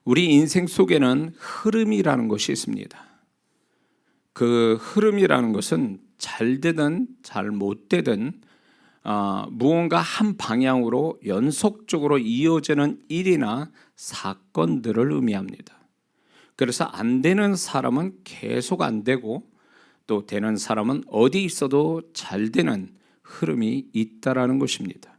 우리 인생 속에는 흐름이라는 것이 있습니다. 그 흐름이라는 것은 잘 되든 잘 못 되든 무언가 한 방향으로 연속적으로 이어지는 일이나 사건들을 의미합니다. 그래서 안 되는 사람은 계속 안 되고, 또 되는 사람은 어디 있어도 잘 되는 흐름이 있다라는 것입니다.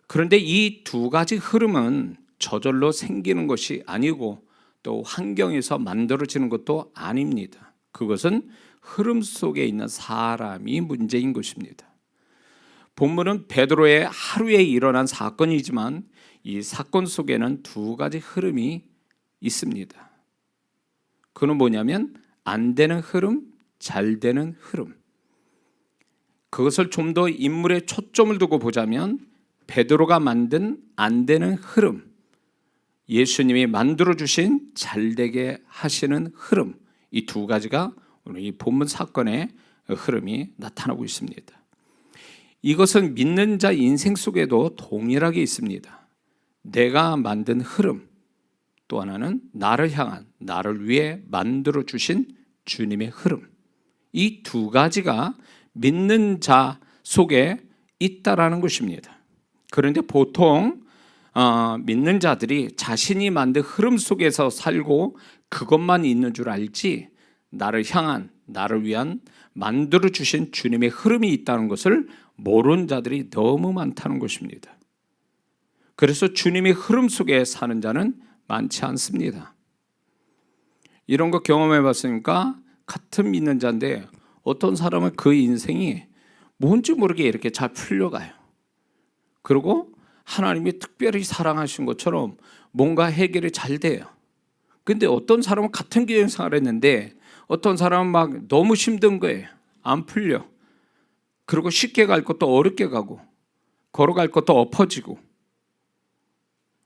그런데 이 두 가지 흐름은 저절로 생기는 것이 아니고 또 환경에서 만들어지는 것도 아닙니다. 그것은 흐름 속에 있는 사람이 문제인 것입니다. 본문은 베드로의 하루에 일어난 사건이지만 이 사건 속에는 두 가지 흐름이 있습니다. 그는 뭐냐면 안 되는 흐름, 잘 되는 흐름. 그것을 좀 더 인물에 초점을 두고 보자면 베드로가 만든 안 되는 흐름, 예수님이 만들어주신 잘되게 하시는 흐름, 이 두 가지가 오늘 이 본문 사건의 흐름이 나타나고 있습니다. 이것은 믿는 자 인생 속에도 동일하게 있습니다. 내가 만든 흐름, 또 하나는 나를 향한, 나를 위해 만들어주신 주님의 흐름, 이 두 가지가 믿는 자 속에 있다라는 것입니다. 그런데 보통 믿는 자들이 자신이 만든 흐름 속에서 살고 그것만 있는 줄 알지, 나를 향한, 나를 위한 만들어주신 주님의 흐름이 있다는 것을 모르는 자들이 너무 많다는 것입니다. 그래서 주님의 흐름 속에 사는 자는 많지 않습니다. 이런 거 경험해 봤으니까 같은 믿는 자인데 어떤 사람은 그 인생이 뭔지 모르게 이렇게 잘 풀려가요. 그리고 하나님이 특별히 사랑하신 것처럼 뭔가 해결이 잘 돼요. 근데 어떤 사람은 같은 교회 생활을 했는데 어떤 사람은 막 너무 힘든 거예요. 안 풀려. 그리고 쉽게 갈 것도 어렵게 가고, 걸어갈 것도 엎어지고.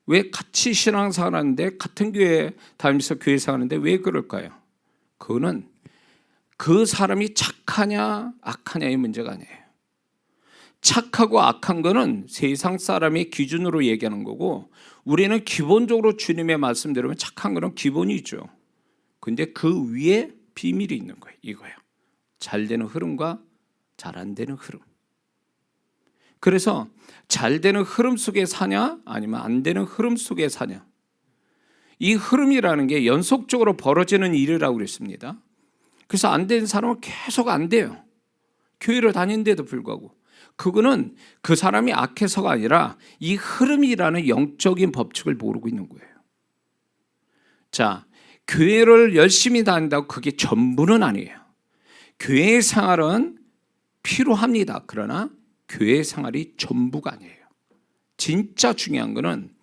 왜 같이 신앙생활 하는데, 같은 교회 다니면서 교회 생활하는데 왜 그럴까요? 그거는 그 사람이 착하냐 악하냐의 문제가 아니에요. 착하고 악한 거는 세상 사람의 기준으로 얘기하는 거고, 우리는 기본적으로 주님의 말씀대로면 착한 거는 기본이죠. 근데 그 위에 비밀이 있는 거예요. 이거예요. 잘 되는 흐름과 잘 안 되는 흐름. 그래서 잘 되는 흐름 속에 사냐 아니면 안 되는 흐름 속에 사냐, 이 흐름이라는 게 연속적으로 벌어지는 일이라고 그랬습니다. 그래서 안 되는 사람은 계속 안 돼요. 교회를 다니는데도 불구하고. 그거는 그 사람이 악해서가 아니라 이 흐름이라는 영적인 법칙을 모르고 있는 거예요. 자, 교회를 열심히 다닌다고 그게 전부는 아니에요. 교회 생활은 필요합니다. 그러나 교회 생활이 전부가 아니에요. 진짜 중요한 거는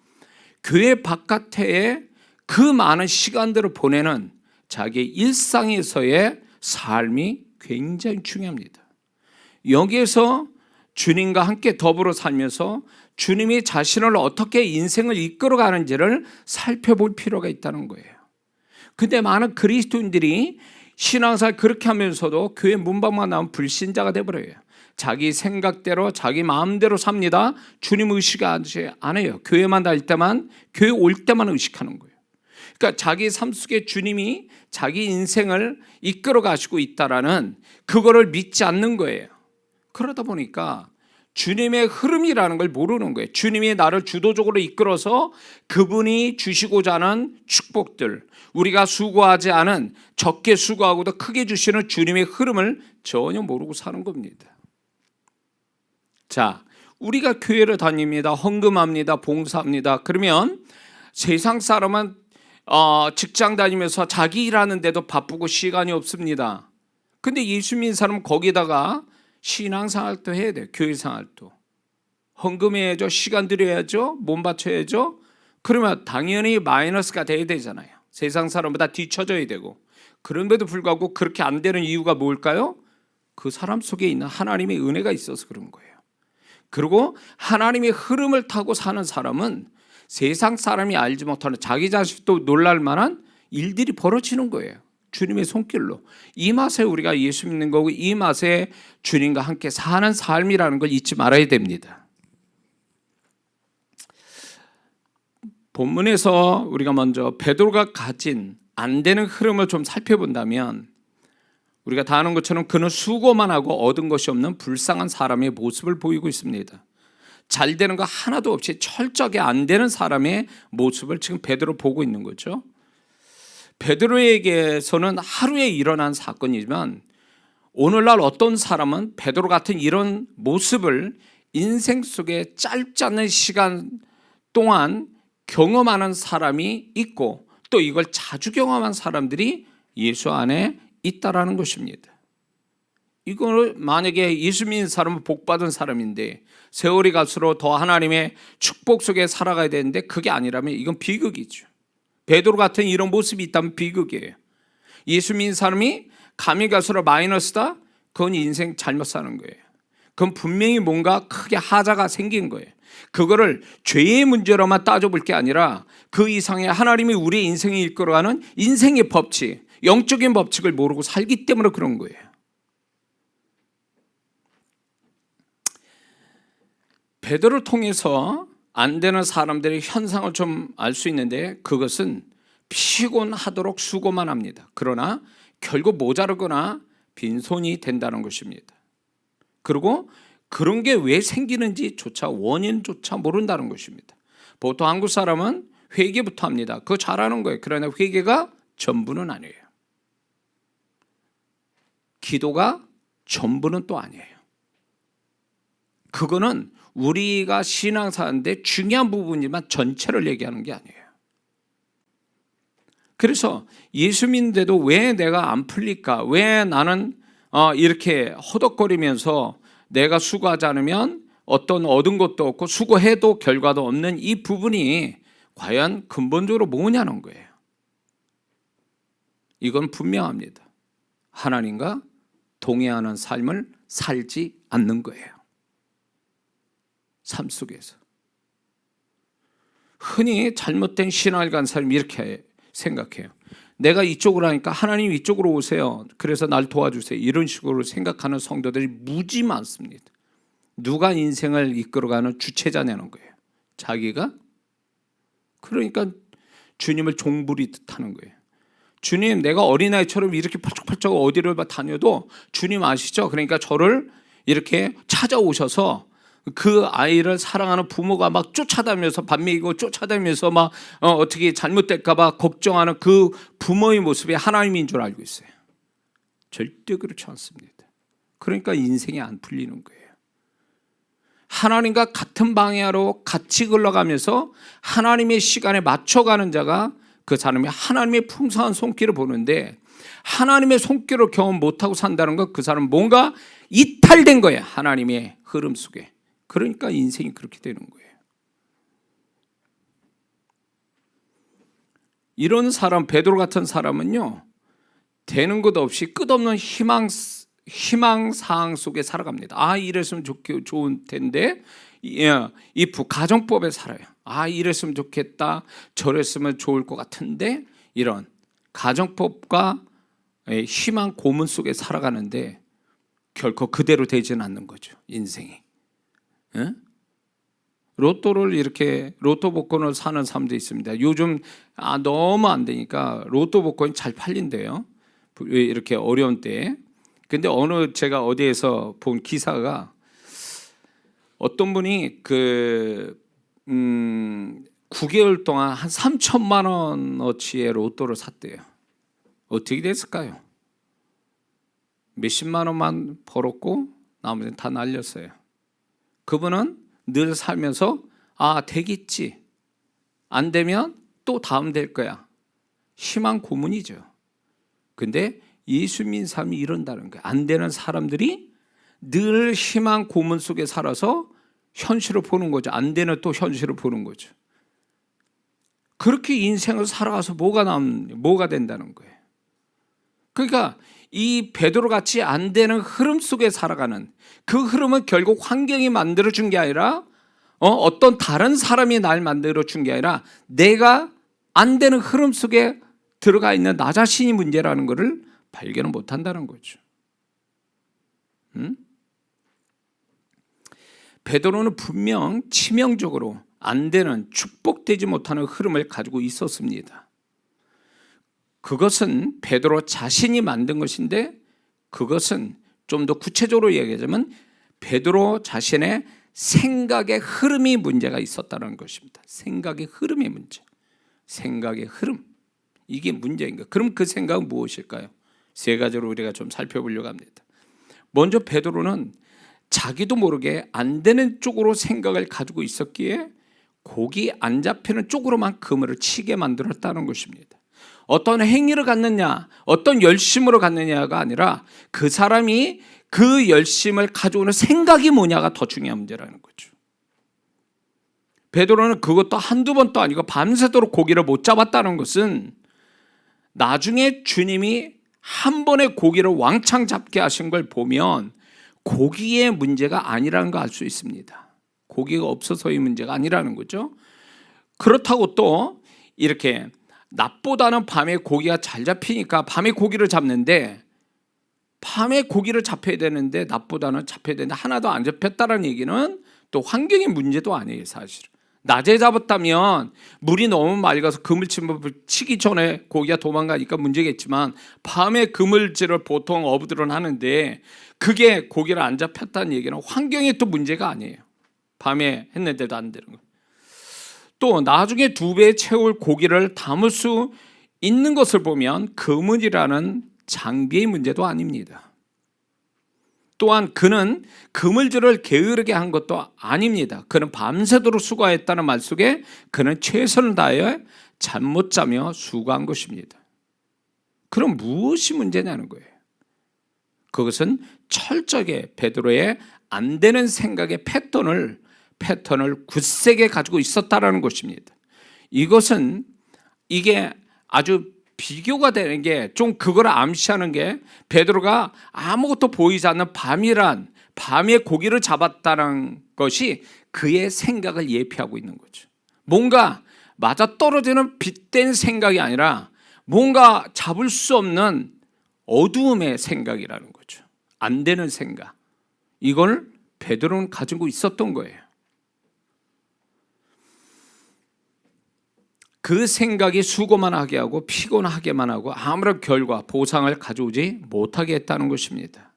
교회 바깥에 그 많은 시간들을 보내는 자기의 일상에서의 삶이 굉장히 중요합니다. 여기에서 주님과 함께 더불어 살면서 주님이 자신을 어떻게 인생을 이끌어가는지를 살펴볼 필요가 있다는 거예요. 근데 많은 그리스도인들이 신앙생활 그렇게 하면서도 교회 문밖만 나오면 불신자가 돼버려요. 자기 생각대로 자기 마음대로 삽니다. 주님 의식하지 않아요. 교회만 다닐 때만, 교회 올 때만 의식하는 거예요. 그러니까 자기 삶 속에 주님이 자기 인생을 이끌어 가시고 있다라는 그거를 믿지 않는 거예요. 그러다 보니까 주님의 흐름이라는 걸 모르는 거예요. 주님이 나를 주도적으로 이끌어서 그분이 주시고자 하는 축복들, 우리가 수고하지 않은, 적게 수고하고도 크게 주시는 주님의 흐름을 전혀 모르고 사는 겁니다. 자, 우리가 교회를 다닙니다. 헌금합니다. 봉사합니다. 그러면 세상 사람은 직장 다니면서 자기 일하는데도 바쁘고 시간이 없습니다. 근데 예수 믿는 사람은 거기다가 신앙생활도 해야 돼요. 교회생활도. 헌금해야죠. 시간 들여야죠. 몸 바쳐야죠. 그러면 당연히 마이너스가 돼야 되잖아요. 세상 사람보다 뒤처져야 되고. 그런데도 불구하고 그렇게 안 되는 이유가 뭘까요? 그 사람 속에 있는 하나님의 은혜가 있어서 그런 거예요. 그리고 하나님의 흐름을 타고 사는 사람은 세상 사람이 알지 못하는 자기 자식도 놀랄 만한 일들이 벌어지는 거예요. 주님의 손길로. 이 맛에 우리가 예수 믿는 거고, 이 맛에 주님과 함께 사는 삶이라는 걸 잊지 말아야 됩니다. 본문에서 우리가 먼저 베드로가 가진 안 되는 흐름을 좀 살펴본다면, 우리가 다 아는 것처럼 그는 수고만 하고 얻은 것이 없는 불쌍한 사람의 모습을 보이고 있습니다. 잘 되는 거 하나도 없이 철저하게 안 되는 사람의 모습을 지금 베드로 보고 있는 거죠. 베드로에게서는 하루에 일어난 사건이지만 오늘날 어떤 사람은 베드로 같은 이런 모습을 인생 속에 짧지 않은 시간 동안 경험하는 사람이 있고, 또 이걸 자주 경험한 사람들이 예수 안에 있다라는 것입니다. 이거를 만약에 예수 믿는 사람은 복받은 사람인데 세월이 갈수록 더 하나님의 축복 속에 살아가야 되는데 그게 아니라면 이건 비극이죠. 베드로 같은 이런 모습이 있다면 비극이에요. 예수 믿는 사람이 감이 갈수록 마이너스다? 그건 인생 잘못 사는 거예요. 그건 분명히 뭔가 크게 하자가 생긴 거예요. 그거를 죄의 문제로만 따져볼 게 아니라 그 이상의 하나님이 우리 인생을 이끌어가는 인생의 법칙, 영적인 법칙을 모르고 살기 때문에 그런 거예요. 베드로를 통해서 안 되는 사람들의 현상을 좀 알 수 있는데, 그것은 피곤하도록 수고만 합니다. 그러나 결국 모자르거나 빈손이 된다는 것입니다. 그리고 그런 게 왜 생기는지조차 원인조차 모른다는 것입니다. 보통 한국 사람은 회개부터 합니다. 그거 잘하는 거예요. 그러나 회개가 전부는 아니에요. 기도가 전부는 또 아니에요. 그거는 우리가 신앙사인데 중요한 부분이지만 전체를 얘기하는 게 아니에요. 그래서 예수 믿는데도 왜 내가 안 풀릴까? 왜 나는 이렇게 허덕거리면서 내가 수고하지 않으면 어떤 얻은 것도 없고 수고해도 결과도 없는 이 부분이 과연 근본적으로 뭐냐는 거예요. 이건 분명합니다. 하나님과 동의하는 삶을 살지 않는 거예요. 삶 속에서. 흔히 잘못된 신앙을 간 사람이 이렇게 생각해요. 내가 이쪽으로 하니까 하나님 이쪽으로 오세요. 그래서 날 도와주세요. 이런 식으로 생각하는 성도들이 무지 많습니다. 누가 인생을 이끌어가는 주체자냐는 거예요. 자기가. 그러니까 주님을 종부리듯 하는 거예요. 주님, 내가 어린아이처럼 이렇게 펄쩍펄쩍 어디를 다녀도 주님 아시죠? 그러니까 저를 이렇게 찾아오셔서 그 아이를 사랑하는 부모가 막 쫓아다니면서 밥 먹이고 쫓아다니면서 막 어떻게 잘못될까 봐 걱정하는 그 부모의 모습이 하나님인 줄 알고 있어요. 절대 그렇지 않습니다. 그러니까 인생이 안 풀리는 거예요. 하나님과 같은 방향으로 같이 흘러가면서 하나님의 시간에 맞춰가는 자가 그 사람이 하나님의 풍성한 손길을 보는데, 하나님의 손길을 경험 못하고 산다는 건 그 사람은 뭔가 이탈된 거예요. 하나님의 흐름 속에. 그러니까 인생이 그렇게 되는 거예요. 이런 사람, 베드로 같은 사람은요, 되는 것 없이 끝없는 희망사항 속에 살아갑니다. 이랬으면 좋을 텐데, 이 가정법에 살아요. 이랬으면 좋겠다, 저랬으면 좋을 것 같은데, 이런 가정법과 희망 고문 속에 살아가는데 결코 그대로 되지는 않는 거죠, 인생이. 로또를 이렇게 로또 복권을 사는 사람도 있습니다. 요즘 너무 안 되니까 로또 복권이 잘 팔린대요. 이렇게 어려운 때에. 근데 제가 어디에서 본 기사가 어떤 분이 9개월 동안 한 3천만 원어치의 로또를 샀대요. 어떻게 됐을까요? 몇십만 원만 벌었고 나머지는 다 날렸어요. 그분은 늘 살면서 되겠지, 안 되면 또 다음 될 거야, 희망 고문이죠. 근데 예수 믿는 사람이 이런다는 거예요. 안 되는 사람들이 늘 희망 고문 속에 살아서 현실을 보는 거죠. 안 되는 또 현실을 보는 거죠. 그렇게 인생을 살아가서 뭐가 된다는 거예요. 그러니까 이 베드로같이 안 되는 흐름 속에 살아가는, 그 흐름은 결국 환경이 만들어준 게 아니라 어떤 다른 사람이 날 만들어준 게 아니라 내가 안 되는 흐름 속에 들어가 있는 나 자신이 문제라는 것을 발견을 못한다는 거죠. 베드로는 분명 치명적으로 안 되는, 축복되지 못하는 흐름을 가지고 있었습니다. 그것은 베드로 자신이 만든 것인데, 그것은 좀 더 구체적으로 얘기하자면 베드로 자신의 생각의 흐름이 문제가 있었다는 것입니다. 생각의 흐름의 문제. 생각의 흐름. 이게 문제인가? 그럼 그 생각은 무엇일까요? 세 가지로 우리가 좀 살펴보려고 합니다. 먼저 베드로는 자기도 모르게 안 되는 쪽으로 생각을 가지고 있었기에 고기 안 잡히는 쪽으로만 그물을 치게 만들었다는 것입니다. 어떤 행위를 갖느냐, 어떤 열심으로 갖느냐가 아니라 그 사람이 그 열심을 가져오는 생각이 뭐냐가 더 중요한 문제라는 거죠. 베드로는 그것도 한두 번도 아니고 밤새도록 고기를 못 잡았다는 것은 나중에 주님이 한 번에 고기를 왕창 잡게 하신 걸 보면 고기의 문제가 아니라는 걸 알 수 있습니다. 고기가 없어서의 문제가 아니라는 거죠. 그렇다고 또 이렇게 낮보다는 밤에 고기가 잘 잡히니까 밤에 고기를 잡는데, 밤에 고기를 잡혀야 되는데 낮보다는 잡혀야 되는데 하나도 안 잡혔다는 얘기는 또 환경의 문제도 아니에요. 사실은 낮에 잡았다면 물이 너무 맑아서 그물침을 치기 전에 고기가 도망가니까 문제겠지만, 밤에 그물질을 보통 어부들은 하는데 그게 고기를 안 잡혔다는 얘기는 환경의 또 문제가 아니에요. 밤에 했는데도 안 되는 거예요. 또 나중에 2배 채울 고기를 담을 수 있는 것을 보면 그물이라는 장비의 문제도 아닙니다. 또한 그는 그물질을 게으르게 한 것도 아닙니다. 그는 밤새도록 수고했다는 말 속에 그는 최선을 다해 잠 못 자며 수고한 것입니다. 그럼 무엇이 문제냐는 거예요. 그것은 철저하게 베드로의 안 되는 생각의 패턴을 굳세게 가지고 있었다라는 것입니다. 이게 아주 비교가 되는 게, 좀 그걸 암시하는 게, 베드로가 아무것도 보이지 않는 밤에 고기를 잡았다는 것이 그의 생각을 예표하고 있는 거죠. 뭔가 맞아떨어지는 빛된 생각이 아니라 뭔가 잡을 수 없는 어두움의 생각이라는 거죠. 안 되는 생각. 이걸 베드로는 가지고 있었던 거예요. 그 생각이 수고만 하게 하고 피곤하게만 하고 아무런 결과, 보상을 가져오지 못하게 했다는 것입니다.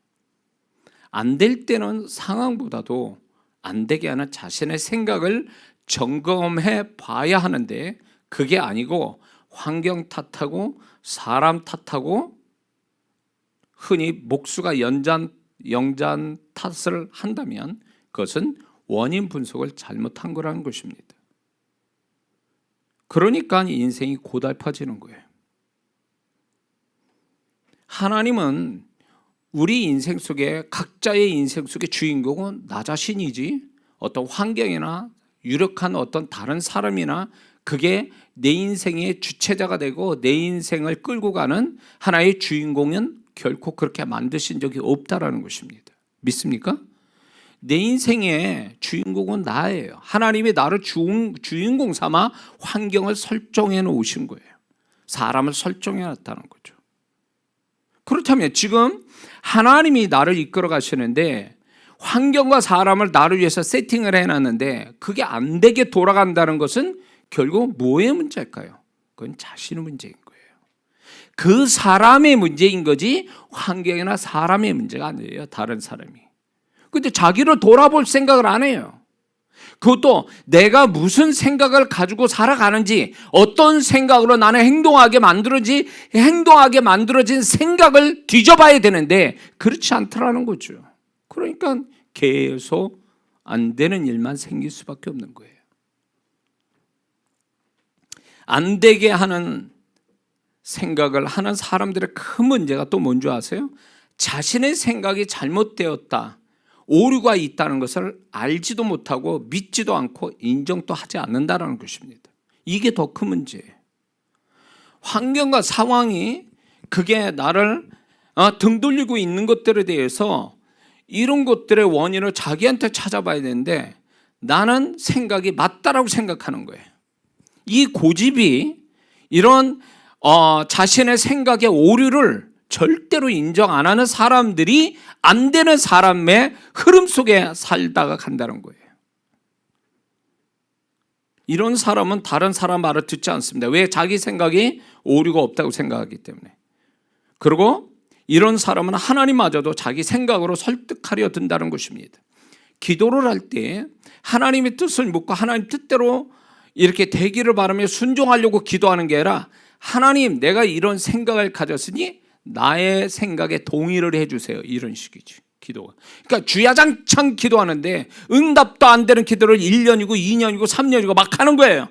안 될 때는 상황보다도 안 되게 하는 자신의 생각을 점검해 봐야 하는데, 그게 아니고 환경 탓하고 사람 탓하고 흔히 목수가 영잔 탓을 한다면 그것은 원인 분석을 잘못한 거라는 것입니다. 그러니까 인생이 고달파지는 거예요. 하나님은 우리 인생 속에, 각자의 인생 속의 주인공은 나 자신이지 어떤 환경이나 유력한 어떤 다른 사람이나 그게 내 인생의 주체자가 되고 내 인생을 끌고 가는 하나의 주인공은 결코 그렇게 만드신 적이 없다라는 것입니다. 믿습니까? 내 인생의 주인공은 나예요. 하나님이 나를 주인공 삼아 환경을 설정해 놓으신 거예요. 사람을 설정해 놨다는 거죠. 그렇다면 지금 하나님이 나를 이끌어 가시는데 환경과 사람을 나를 위해서 세팅을 해놨는데 그게 안 되게 돌아간다는 것은 결국 뭐의 문제일까요? 그건 자신의 문제인 거예요. 그 사람의 문제인 거지 환경이나 사람의 문제가 아니에요. 다른 사람이. 근데 자기를 돌아볼 생각을 안 해요. 그것도 내가 무슨 생각을 가지고 살아가는지, 어떤 생각으로 나는 행동하게 만들어진 생각을 뒤져봐야 되는데 그렇지 않더라는 거죠. 그러니까 계속 안 되는 일만 생길 수밖에 없는 거예요. 안 되게 하는 생각을 하는 사람들의 큰 문제가 또 뭔지 아세요? 자신의 생각이 잘못되었다, 오류가 있다는 것을 알지도 못하고 믿지도 않고 인정도 하지 않는다는 것입니다. 이게 더 큰 문제예요. 환경과 상황이 그게 나를 등 돌리고 있는 것들에 대해서 이런 것들의 원인을 자기한테 찾아봐야 되는데 나는 생각이 맞다라고 생각하는 거예요. 이 고집이 이런 자신의 생각의 오류를 절대로 인정 안 하는 사람들이 안 되는 사람의 흐름 속에 살다가 간다는 거예요. 이런 사람은 다른 사람 말을 듣지 않습니다. 왜? 자기 생각이 오류가 없다고 생각하기 때문에. 그리고 이런 사람은 하나님마저도 자기 생각으로 설득하려 든다는 것입니다. 기도를 할 때 하나님의 뜻을 묻고 하나님 뜻대로 이렇게 되기를 바라며 순종하려고 기도하는 게 아니라, 하나님, 내가 이런 생각을 가졌으니 나의 생각에 동의를 해주세요. 이런 식이지, 기도가. 그러니까 주야장창 기도하는데 응답도 안 되는 기도를 1년이고 2년이고 3년이고 막 하는 거예요.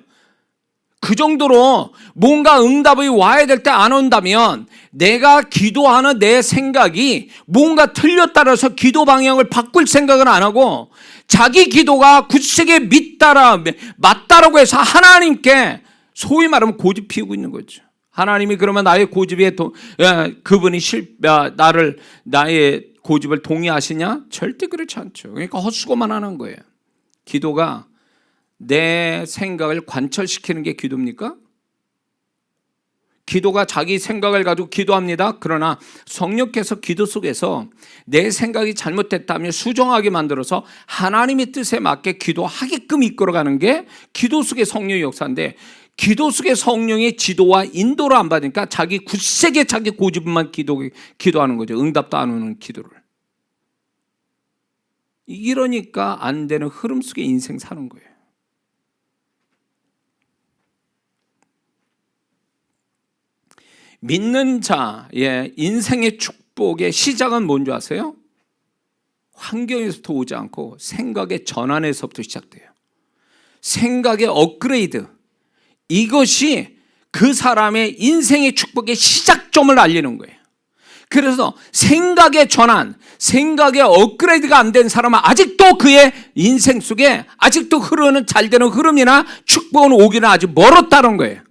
그 정도로 뭔가 응답이 와야 될 때 안 온다면 내가 기도하는 내 생각이 뭔가 틀렸다라서 기도 방향을 바꿀 생각은 안 하고, 자기 기도가 굳세게 맞다라고 해서 하나님께 소위 말하면 고집 피우고 있는 거죠. 하나님이 그러면 나의 고집에 그분이 나의 고집을 동의하시냐? 절대 그렇지 않죠. 그러니까 헛수고만 하는 거예요. 기도가 내 생각을 관철시키는 게 기도입니까? 기도가 자기 생각을 가지고 기도합니다. 그러나 성령께서 기도 속에서 내 생각이 잘못됐다면 수정하게 만들어서 하나님의 뜻에 맞게 기도하게끔 이끌어가는 게 기도 속의 성령의 역사인데, 기도 속의 성령의 지도와 인도를 안 받으니까 자기 굳세게 자기 고집만 기도하는 거죠. 응답도 안 오는 기도를. 이러니까 안 되는 흐름 속에 인생 사는 거예요. 믿는 자의 인생의 축복의 시작은 뭔지 아세요? 환경에서부터 오지 않고 생각의 전환에서부터 시작돼요. 생각의 업그레이드, 이것이 그 사람의 인생의 축복의 시작점을 알리는 거예요. 그래서 생각의 전환, 생각의 업그레이드가 안 된 사람은 아직도 그의 인생 속에 아직도 흐르는 잘 되는 흐름이나 축복은 오기는 아직 멀었다는 거예요.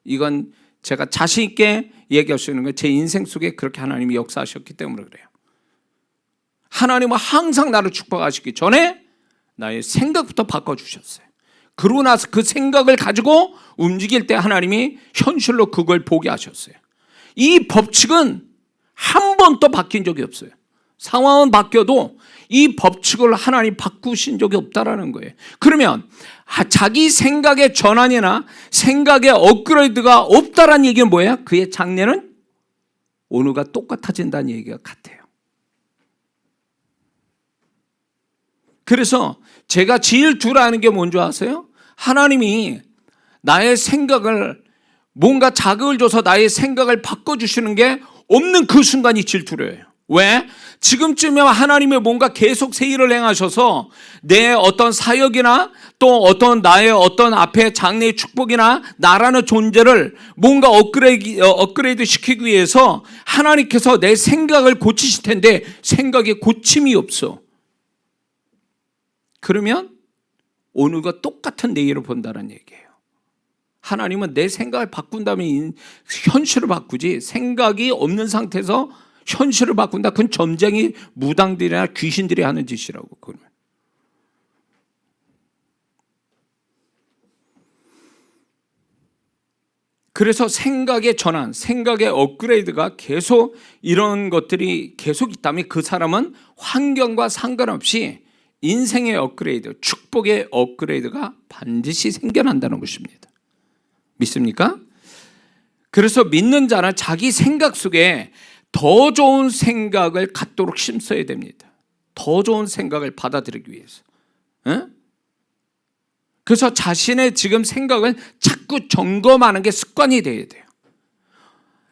이건 제가 자신 있게 얘기할 수 있는 건 제 인생 속에 그렇게 하나님이 역사하셨기 때문에 그래요. 하나님은 항상 나를 축복하시기 전에 나의 생각부터 바꿔주셨어요. 그러고 나서 그 생각을 가지고 움직일 때 하나님이 현실로 그걸 보게 하셨어요. 이 법칙은 한 번도 바뀐 적이 없어요. 상황은 바뀌어도 이 법칙을 하나님 바꾸신 적이 없다라는 거예요. 그러면 자기 생각의 전환이나 생각의 업그레이드가 없다라는 얘기는 뭐예요? 그의 장래는 오늘과 똑같아진다는 얘기가 같아요. 그래서 제가 제일 두려워하는 게 뭔지 아세요? 하나님이 나의 생각을 뭔가 자극을 줘서 나의 생각을 바꿔주시는 게 없는 그 순간이 제일 두려워요. 왜? 지금쯤이면 하나님이 뭔가 계속 새 일을 행하셔서 내 어떤 사역이나 또 어떤 나의 어떤 앞에 장래의 축복이나 나라는 존재를 뭔가 업그레이드 시키기 위해서 하나님께서 내 생각을 고치실 텐데 생각에 고침이 없어. 그러면 오늘과 똑같은 내일을 본다는 얘기예요. 하나님은 내 생각을 바꾼 다음에 현실을 바꾸지, 생각이 없는 상태에서 현실을 바꾼다, 그건 점쟁이 무당들이나 귀신들이 하는 짓이라고. 그러면 그래서 생각의 전환, 생각의 업그레이드가 계속 이런 것들이 계속 있다면 그 사람은 환경과 상관없이 인생의 업그레이드, 축복의 업그레이드가 반드시 생겨난다는 것입니다. 믿습니까? 그래서 믿는 자는 자기 생각 속에 더 좋은 생각을 갖도록 힘써야 됩니다. 더 좋은 생각을 받아들이기 위해서. 그래서 자신의 지금 생각을 자꾸 점검하는 게 습관이 돼야 돼요.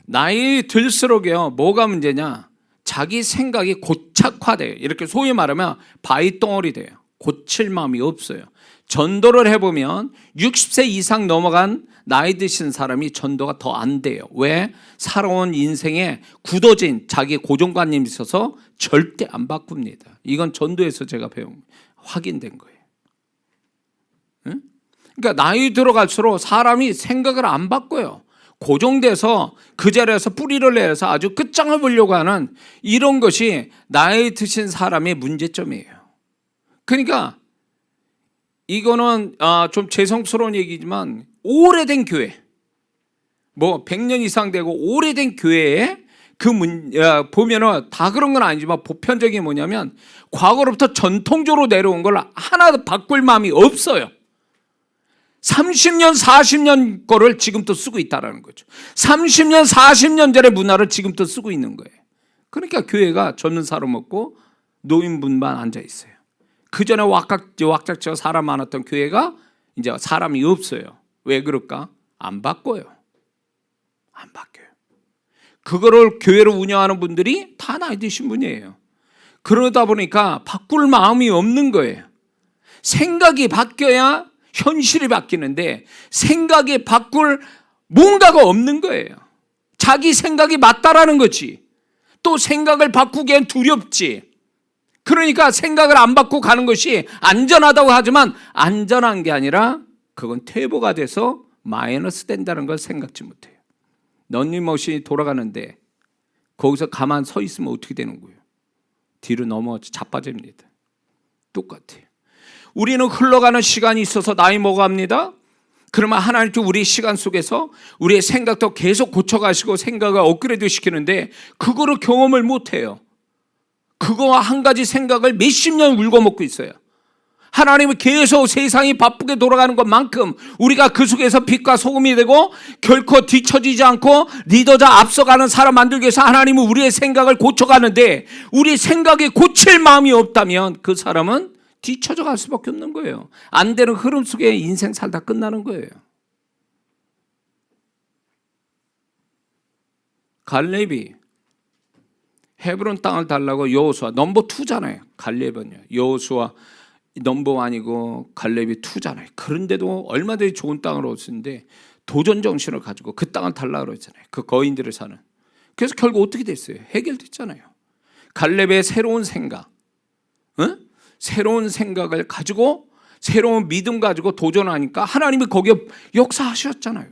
나이 들수록요, 뭐가 문제냐? 자기 생각이 고착화돼요. 이렇게 소위 말하면 바위덩어리 돼요. 고칠 마음이 없어요. 전도를 해보면 60세 이상 넘어간 나이 드신 사람이 전도가 더 안 돼요. 왜? 살아온 인생에 굳어진 자기 고정관념이 있어서 절대 안 바꿉니다. 이건 전도에서 제가 확인된 거예요. 응? 그러니까 나이 들어갈수록 사람이 생각을 안 바꿔요. 고정돼서 그 자리에서 뿌리를 내서 아주 끝장을 보려고 하는 이런 것이 나이 드신 사람의 문제점이에요. 그러니까 이거는 좀 죄송스러운 얘기지만 오래된 교회, 뭐 100년 이상 되고 오래된 교회에 보면은 다 그런 건 아니지만 보편적인 뭐냐면 과거로부터 전통적으로 내려온 걸 하나도 바꿀 마음이 없어요. 30년, 40년 거를 지금도 쓰고 있다는 거죠. 30년, 40년 전의 문화를 지금도 쓰고 있는 거예요. 그러니까 교회가 젊은 사람 없고 노인분만 앉아 있어요. 그 전에 왁작지어 사람 많았던 교회가 이제 사람이 없어요. 왜 그럴까? 안 바꿔요. 안 바뀌어요. 그거를 교회를 운영하는 분들이 다 나이 드신 분이에요. 그러다 보니까 바꿀 마음이 없는 거예요. 생각이 바뀌어야 현실이 바뀌는데 생각이 바꿀 뭔가가 없는 거예요. 자기 생각이 맞다라는 거지. 또 생각을 바꾸기엔 두렵지. 그러니까 생각을 안 바꾸고 가는 것이 안전하다고 하지만 안전한 게 아니라 그건 퇴보가 돼서 마이너스 된다는 걸 생각지 못해요. 런닝머신이 돌아가는데 거기서 가만 서 있으면 어떻게 되는 거예요? 뒤로 넘어 자빠집니다. 똑같아요. 우리는 흘러가는 시간이 있어서 나이 먹어갑니다. 그러면 하나님께 우리 시간 속에서 우리의 생각도 계속 고쳐가시고 생각을 업그레이드 시키는데 그거를 경험을 못해요. 그거 한 가지 생각을 몇십 년 울고먹고 있어요. 하나님은 계속 세상이 바쁘게 돌아가는 것만큼 우리가 그 속에서 빛과 소금이 되고 결코 뒤처지지 않고 리더자 앞서가는 사람 만들기 위해서 하나님은 우리의 생각을 고쳐가는데 우리 생각이 고칠 마음이 없다면 그 사람은 뒤처져 갈 수밖에 없는 거예요. 안 되는 흐름 속에 인생 살다 끝나는 거예요. 갈렙이 헤브론 땅을 달라고 여호수아 넘버 2잖아요. 갈렙은요. 여호수아 넘버 1이고 갈렙이 2잖아요. 그런데도 얼마든지 좋은 땅을 얻었는데 도전 정신을 가지고 그 땅을 달라고 그러잖아요. 그 거인들을 사는. 그래서 결국 어떻게 됐어요? 해결됐잖아요. 갈렙의 새로운 생각, 새로운 생각을 가지고 새로운 믿음 가지고 도전하니까 하나님이 거기에 역사하셨잖아요.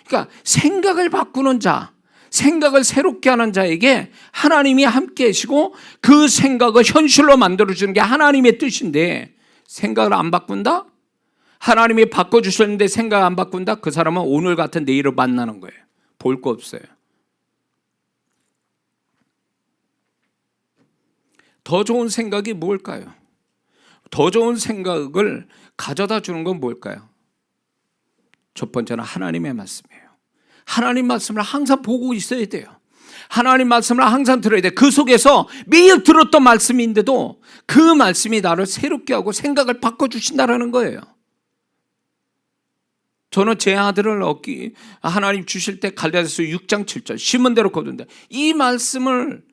그러니까 생각을 바꾸는 자, 생각을 새롭게 하는 자에게 하나님이 함께 하시고 그 생각을 현실로 만들어주는 게 하나님의 뜻인데 생각을 안 바꾼다? 하나님이 바꿔주셨는데 생각 안 바꾼다? 그 사람은 오늘 같은 내일을 만나는 거예요. 볼 거 없어요. 더 좋은 생각이 뭘까요? 더 좋은 생각을 가져다 주는 건 뭘까요? 첫 번째는 하나님의 말씀이에요. 하나님 말씀을 항상 보고 있어야 돼요. 하나님 말씀을 항상 들어야 돼요. 그 속에서 매일 들었던 말씀인데도 그 말씀이 나를 새롭게 하고 생각을 바꿔주신다는 거예요. 저는 제 아들을 하나님 주실 때 갈라디아서 6장 7절 심은 대로 거둔다. 이 말씀을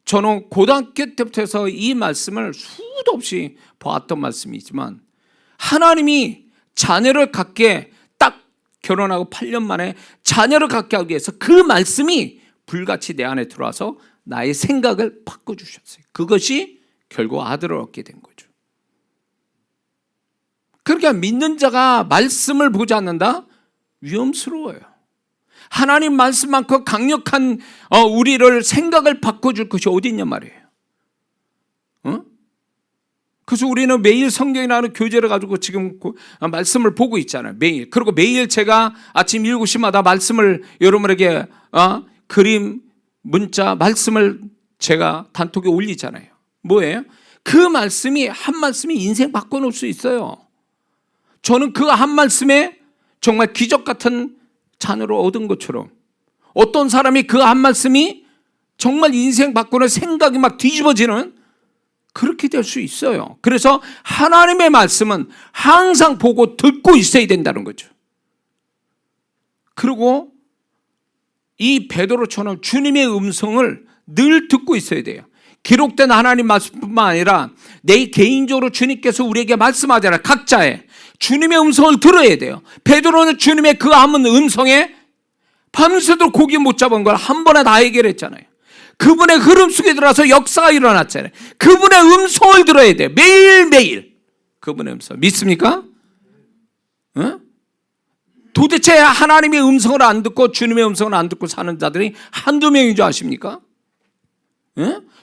저는 고등학교 때부터 해서 이 말씀을 수도 없이 보았던 말씀이지만 하나님이 자녀를 갖게 딱 결혼하고 8년 만에 자녀를 갖게 하기 위해서 그 말씀이 불같이 내 안에 들어와서 나의 생각을 바꿔주셨어요. 그것이 결국 아들을 얻게 된 거죠. 그러니까 믿는 자가 말씀을 보지 않는다? 위험스러워요. 하나님 말씀만큼 강력한 우리를 생각을 바꿔줄 것이 어디 있냐 말이에요. 그래서 우리는 매일 성경에 나오는 교재를 가지고 지금 말씀을 보고 있잖아요. 매일. 그리고 매일 제가 아침 7시마다 말씀을 여러분에게 그림, 문자, 말씀을 제가 단톡에 올리잖아요. 뭐예요? 그 말씀이 한 말씀이 인생 바꿔놓을 수 있어요. 저는 그 한 말씀에 정말 기적 같은 자녀를 얻은 것처럼 어떤 사람이 그 한 말씀이 정말 인생 바꾸는 생각이 막 뒤집어지는 그렇게 될 수 있어요. 그래서 하나님의 말씀은 항상 보고 듣고 있어야 된다는 거죠. 그리고 이 베드로처럼 주님의 음성을 늘 듣고 있어야 돼요. 기록된 하나님 말씀뿐만 아니라 내 개인적으로 주님께서 우리에게 말씀하잖아요. 각자의 주님의 음성을 들어야 돼요. 베드로는 주님의 그 한 음성에 밤새도록 고기 못 잡은 걸 한 번에 다 해결했잖아요. 그분의 흐름 속에 들어가서 역사가 일어났잖아요. 그분의 음성을 들어야 돼요. 매일매일 그분의 음성. 믿습니까? 도대체 하나님의 음성을 안 듣고 주님의 음성을 안 듣고 사는 자들이 한두 명인 줄 아십니까?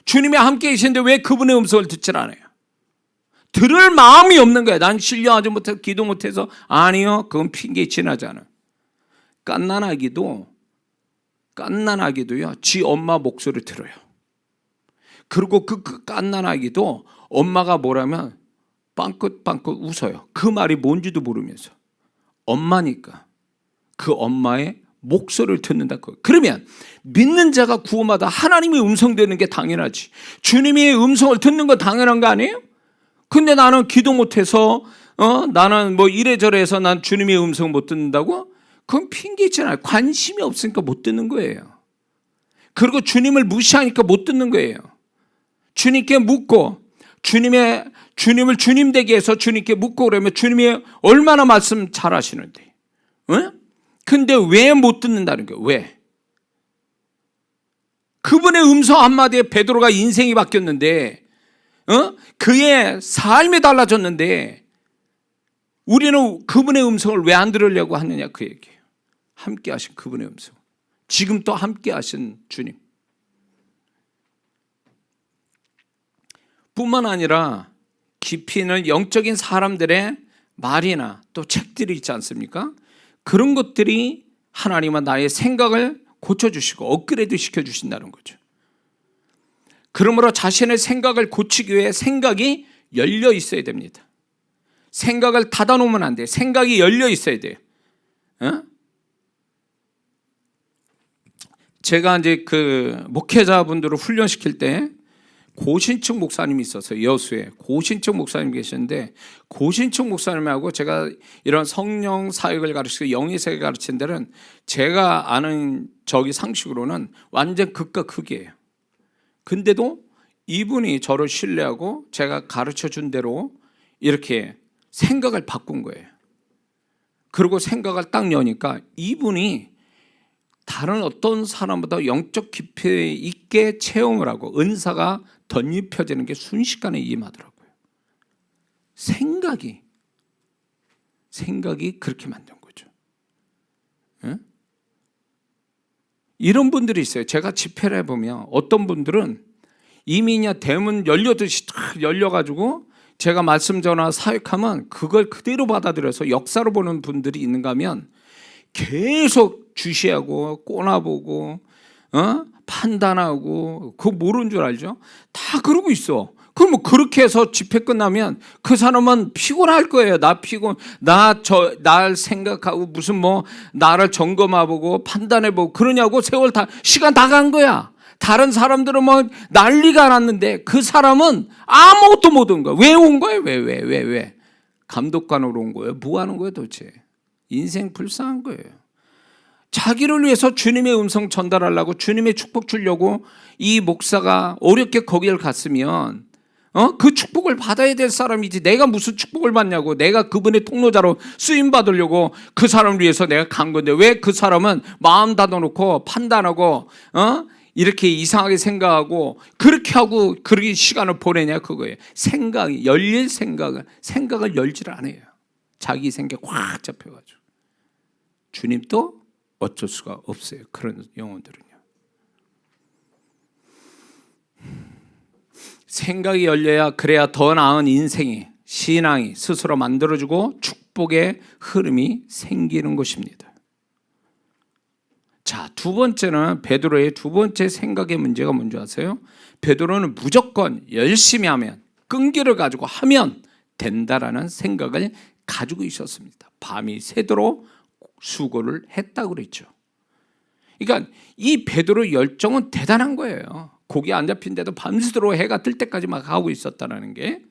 주님이 함께 계시는데 왜 그분의 음성을 듣질 않아요? 들을 마음이 없는 거예요. 난 신령하지 못해서 기도 못해서. 아니요, 그건 핑계 지나잖아요. 깐난아기도요 지 엄마 목소리 들어요. 그리고 그 깐난아기도 엄마가 뭐라면 빵긋빵긋 웃어요. 그 말이 뭔지도 모르면서. 엄마니까 그 엄마의 목소리를 듣는다. 그러면 믿는 자가 구원받아 하나님의 음성 듣는 게 당연하지. 주님의 음성을 듣는 건 당연한 거 아니에요? 근데 나는 기도 못해서 나는 뭐 이래저래 해서 난 주님의 음성 못 듣는다고? 그건 핑계잖아요. 관심이 없으니까 못 듣는 거예요. 그리고 주님을 무시하니까 못 듣는 거예요. 주님께 묻고 주님을 주님 되게 해서 주님께 묻고 그러면 주님이 얼마나 말씀 잘 하시는데. 근데 왜 못 듣는다는 거예요? 왜? 그분의 음성 한마디에 베드로가 인생이 바뀌었는데 그의 삶이 달라졌는데 우리는 그분의 음성을 왜 안 들으려고 하느냐 그 얘기예요. 함께 하신 그분의 음성. 지금 또 함께 하신 주님. 뿐만 아니라 깊이 있는 영적인 사람들의 말이나 또 책들이 있지 않습니까? 그런 것들이 하나님은 나의 생각을 고쳐주시고 업그레이드 시켜주신다는 거죠. 그러므로 자신의 생각을 고치기 위해 생각이 열려 있어야 됩니다. 생각을 닫아놓으면 안 돼요. 생각이 열려 있어야 돼요. 제가 이제 그 목회자분들을 훈련시킬 때 고신층 목사님이 있었어요. 여수에 고신층 목사님 계셨는데 고신층 목사님하고 제가 이런 성령 사역을 가르치고 영의 세계 가르친 데는 제가 아는 저기 상식으로는 완전 극과 극이에요. 근데도 이분이 저를 신뢰하고 제가 가르쳐 준 대로 이렇게 생각을 바꾼 거예요. 그리고 생각을 딱 여니까 이분이 다른 어떤 사람보다 영적 깊이 있게 체험을 하고 은사가 덧입혀지는 게 순식간에 임하더라고요. 생각이 그렇게 만든 거죠. 이런 분들이 있어요. 제가 집회를 해보면 어떤 분들은 이미 그냥 대문 열려듯이 탁 열려가지고 제가 말씀 전화 사역하면 그걸 그대로 받아들여서 역사로 보는 분들이 있는가 하면 계속 주시하고 꼬나보고 판단하고 그거 모르는 줄 알죠? 다 그러고 있어. 그럼 뭐 그렇게 해서 집회 끝나면 그 사람은 피곤할 거예요. 날 생각하고 무슨 뭐 나를 점검해보고 판단해보고 그러냐고 세월 시간 다 간 거야. 다른 사람들은 뭐 난리가 났는데 그 사람은 아무것도 못 온 거야. 왜 온 거예요? 왜? 감독관으로 온 거예요? 뭐 하는 거예요 도대체? 인생 불쌍한 거예요. 자기를 위해서 주님의 음성 전달하려고 주님의 축복 주려고 이 목사가 어렵게 거기를 갔으면 그 축복을 받아야 될 사람이지 내가 무슨 축복을 받냐고. 내가 그분의 통로자로 쓰임 받으려고 그 사람을 위해서 내가 간 건데 왜 그 사람은 마음 닫아놓고 판단하고 이렇게 이상하게 생각하고 그렇게 하고 그렇게 시간을 보내냐 그거예요. 열릴 생각을 열지를 않아요. 자기 생각 확 잡혀가지고. 주님도 어쩔 수가 없어요. 그런 영혼들은요. 생각이 열려야 그래야 더 나은 인생이 신앙이 스스로 만들어주고 축복의 흐름이 생기는 것입니다. 자, 두 번째는 베드로의 두 번째 생각의 문제가 뭔지 아세요? 베드로는 무조건 열심히 하면 끈기를 가지고 하면 된다라는 생각을 가지고 있었습니다. 밤이 새도록 수고를 했다고 그랬죠. 그러니까 이 베드로 열정은 대단한 거예요. 고기 안 잡힌데도 밤새도록 해가 뜰 때까지 막 하고 있었다는 게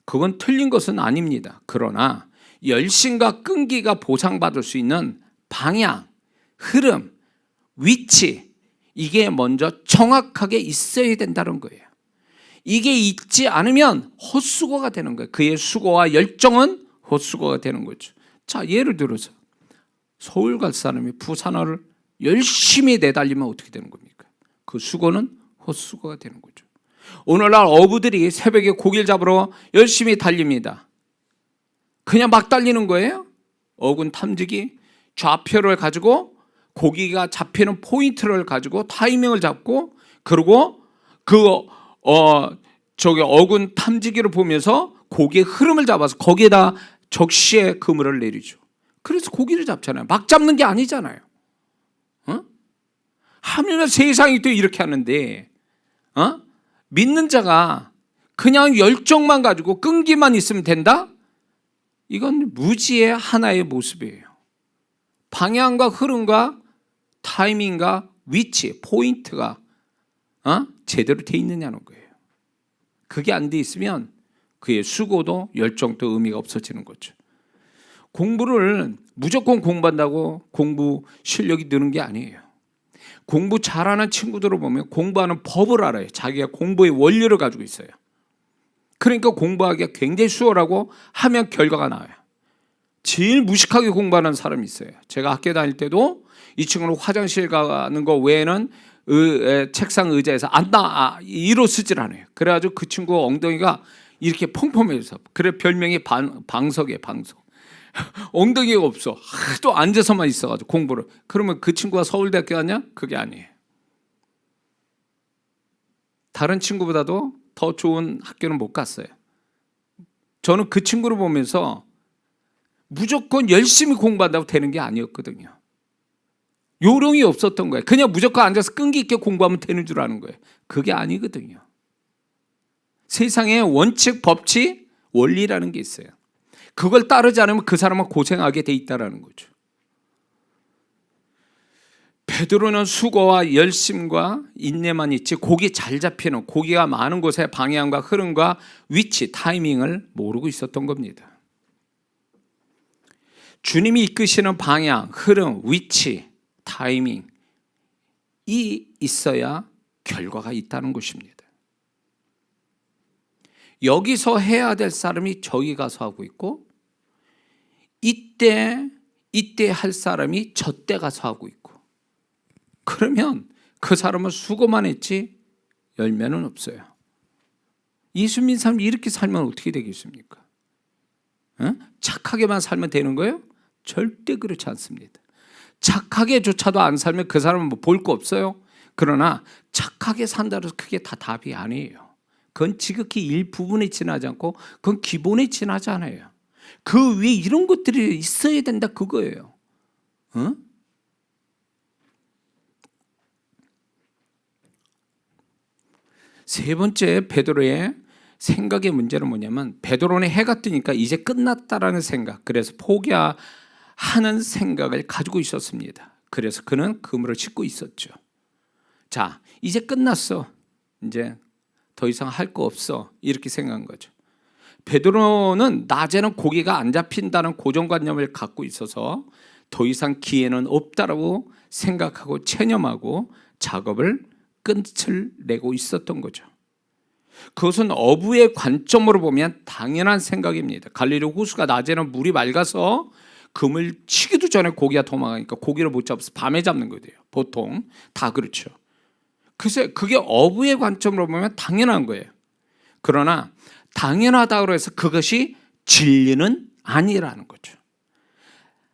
그건 틀린 것은 아닙니다. 그러나 열심과 끈기가 보상받을 수 있는 방향, 흐름, 위치 이게 먼저 정확하게 있어야 된다는 거예요. 이게 있지 않으면 헛수고가 되는 거예요. 그의 수고와 열정은 헛수고가 되는 거죠. 자, 예를 들어서 서울 갈 사람이 부산을 열심히 내달리면 어떻게 되는 겁니까? 그 수고는 헛수고가 되는 거죠. 오늘날 어부들이 새벽에 고기를 잡으러 열심히 달립니다. 그냥 막 달리는 거예요? 어군 탐지기 좌표를 가지고 고기가 잡히는 포인트를 가지고 타이밍을 잡고 그리고 어군 탐지기를 보면서 고기의 흐름을 잡아서 거기에다 적시에 그물을 내리죠. 그래서 고기를 잡잖아요. 막 잡는 게 아니잖아요. 하면 세상이 또 이렇게 하는데 믿는 자가 그냥 열정만 가지고 끈기만 있으면 된다? 이건 무지의 하나의 모습이에요. 방향과 흐름과 타이밍과 위치, 포인트가 제대로 돼 있느냐는 거예요. 그게 안 돼 있으면 그의 수고도 열정도 의미가 없어지는 거죠. 공부를 무조건 공부한다고 공부 실력이 느는 게 아니에요. 공부 잘하는 친구들을 보면 공부하는 법을 알아요. 자기가 공부의 원리를 가지고 있어요. 그러니까 공부하기가 굉장히 수월하고 하면 결과가 나와요. 제일 무식하게 공부하는 사람이 있어요. 제가 학교 다닐 때도 이 친구는 화장실 가는 거 외에는 책상 의자에서 앉아 이로 쓰질 않아요. 그래가지고 그 친구 엉덩이가 이렇게 펑펑해서, 그래 별명이 방석이에요. 방석. 엉덩이가 없어. 하도 앉아서만 있어가지고 공부를. 그러면 그 친구가 서울대학교 갔냐? 그게 아니에요. 다른 친구보다도 더 좋은 학교는 못 갔어요. 저는 그 친구를 보면서 무조건 열심히 공부한다고 되는 게 아니었거든요. 요령이 없었던 거예요. 그냥 무조건 앉아서 끈기 있게 공부하면 되는 줄 아는 거예요. 그게 아니거든요. 세상에 원칙, 법칙, 원리라는 게 있어요. 그걸 따르지 않으면 그 사람은 고생하게 돼 있다는 거죠. 베드로는 수고와 열심과 인내만 있지 고기 잘 잡히는, 고기가 많은 곳의 방향과 흐름과 위치, 타이밍을 모르고 있었던 겁니다. 주님이 이끄시는 방향, 흐름, 위치, 타이밍이 있어야 결과가 있다는 것입니다. 여기서 해야 될 사람이 저기 가서 하고 있고, 이때 할 사람이 저때 가서 하고 있고, 그러면 그 사람은 수고만 했지 열매는 없어요. 예수 믿는 사람이 이렇게 살면 어떻게 되겠습니까? 착하게만 살면 되는 거예요? 절대 그렇지 않습니다. 착하게조차도 안 살면 그 사람은 뭐 볼 거 없어요. 그러나 착하게 산다고 해서 그게 다 답이 아니에요. 그건 지극히 일부분에 지나지 않고 그건 기본에 지나지 않아요. 그 위에 이런 것들이 있어야 된다 그거예요. 세 번째 베드로의 생각의 문제는 뭐냐면, 베드로는 해가 뜨니까 이제 끝났다라는 생각, 그래서 포기하는 생각을 가지고 있었습니다. 그래서 그는 그물을 싣고 있었죠. 자, 이제 끝났어. 이제 더 이상 할 거 없어. 이렇게 생각한 거죠. 베드로는 낮에는 고기가 안 잡힌다는 고정관념을 갖고 있어서 더 이상 기회는 없다라고 생각하고 체념하고 작업을 끝을 내고 있었던 거죠. 그것은 어부의 관점으로 보면 당연한 생각입니다. 갈릴리 호수가 낮에는 물이 맑아서 그물 치기도 전에 고기가 도망가니까 고기를 못 잡아서 밤에 잡는 거예요. 보통 다 그렇죠. 그래서 그게 어부의 관점으로 보면 당연한 거예요. 그러나 당연하다고 해서 그것이 진리는 아니라는 거죠.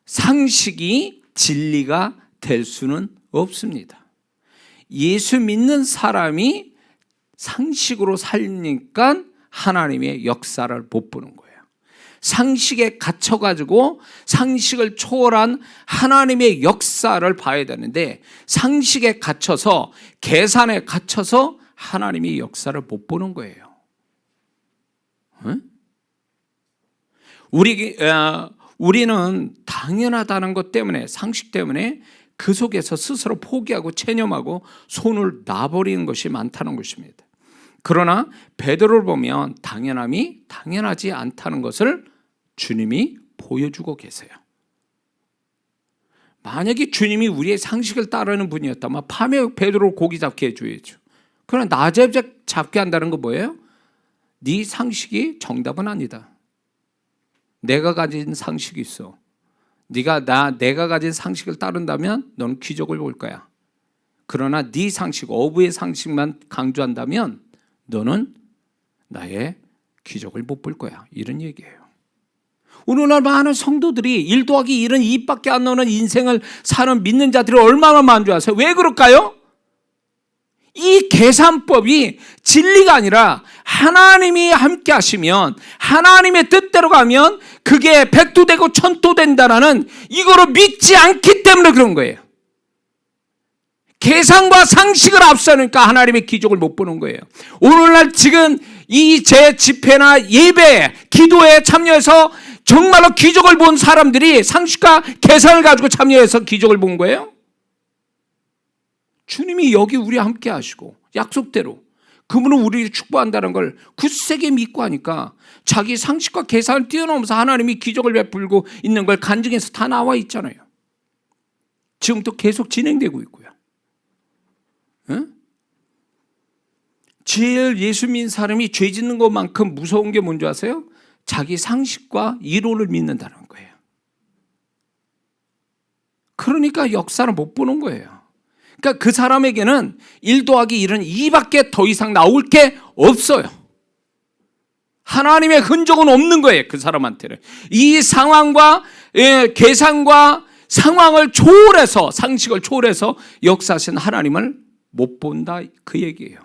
상식이 진리가 될 수는 없습니다. 예수 믿는 사람이 상식으로 살니까 하나님의 역사를 못 보는 거예요. 상식에 갇혀가지고 상식을 초월한 하나님의 역사를 봐야 되는데, 상식에 갇혀서 계산에 갇혀서 하나님의 역사를 못 보는 거예요. 우리는 당연하다는 것 때문에, 상식 때문에 그 속에서 스스로 포기하고 체념하고 손을 놔버리는 것이 많다는 것입니다. 그러나 베드로를 보면 당연함이 당연하지 않다는 것을 주님이 보여주고 계세요. 만약에 주님이 우리의 상식을 따르는 분이었다면 밤에 베드로를 고기 잡게 해줘야죠. 그러나 낮에 잡게 한다는 건 뭐예요? 네 상식이 정답은 아니다. 내가 가진 상식이 있어. 내가 가진 상식을 따른다면 너는 기적을 볼 거야. 그러나 네 상식, 어부의 상식만 강조한다면 너는 나의 기적을 못 볼 거야. 이런 얘기예요. 오늘날 많은 성도들이 1 더하기 1은 2밖에 안 나오는 인생을 사는 믿는 자들이 얼마나 많은 줄 아세요? 왜 그럴까요? 이 계산법이 진리가 아니라 하나님이 함께 하시면, 하나님의 뜻대로 가면 그게 백도되고 천도된다라는 이거를 믿지 않기 때문에 그런 거예요. 계산과 상식을 앞서니까 하나님의 기적을 못 보는 거예요. 오늘날 지금 이 제 집회나 예배, 기도에 참여해서 정말로 기적을 본 사람들이 상식과 계산을 가지고 참여해서 기적을 본 거예요? 주님이 여기 우리와 함께 하시고 약속대로 그분은 우리를 축복한다는 걸 굳세게 믿고 하니까 자기 상식과 계산을 뛰어넘어서 하나님이 기적을 베풀고 있는 걸 간증해서 다 나와 있잖아요. 지금도 계속 진행되고 있고요. 응? 제일 예수 믿는 사람이 죄 짓는 것만큼 무서운 게 뭔지 아세요? 자기 상식과 이론을 믿는다는 거예요. 그러니까 역사를 못 보는 거예요. 그러니까 그 사람에게는 1 더하기 1은 2밖에 더 이상 나올 게 없어요. 하나님의 흔적은 없는 거예요. 그 사람한테는. 이 상황과 계산과 상황을 초월해서, 상식을 초월해서 역사하신 하나님을 못 본다, 그 얘기예요.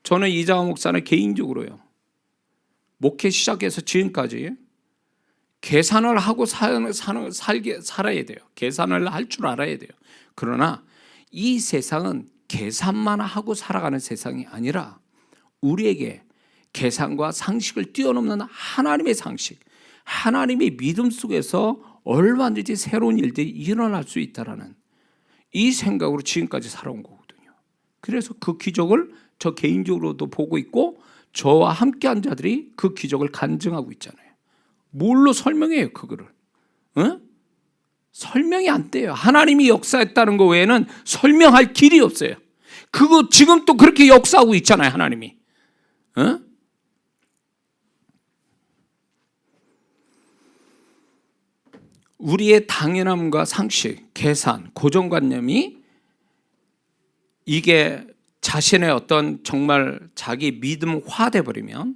저는 이장호 목사는 개인적으로요, 목회 시작해서 지금까지 계산을 하고 살아야 돼요. 계산을 할 줄 알아야 돼요. 그러나 이 세상은 계산만 하고 살아가는 세상이 아니라 우리에게 계산과 상식을 뛰어넘는 하나님의 상식, 하나님의 믿음 속에서 얼마든지 새로운 일들이 일어날 수 있다는 이 생각으로 지금까지 살아온 거거든요. 그래서 그 기적을 저 개인적으로도 보고 있고 저와 함께한 자들이 그 기적을 간증하고 있잖아요. 뭘로 설명해요, 그거를? 어? 설명이 안 돼요. 하나님이 역사했다는 거 외에는 설명할 길이 없어요. 그거 지금 또 그렇게 역사하고 있잖아요, 하나님이. 어? 우리의 당연함과 상식, 계산, 고정관념이 이게 자신의 어떤 정말 자기 믿음화돼 버리면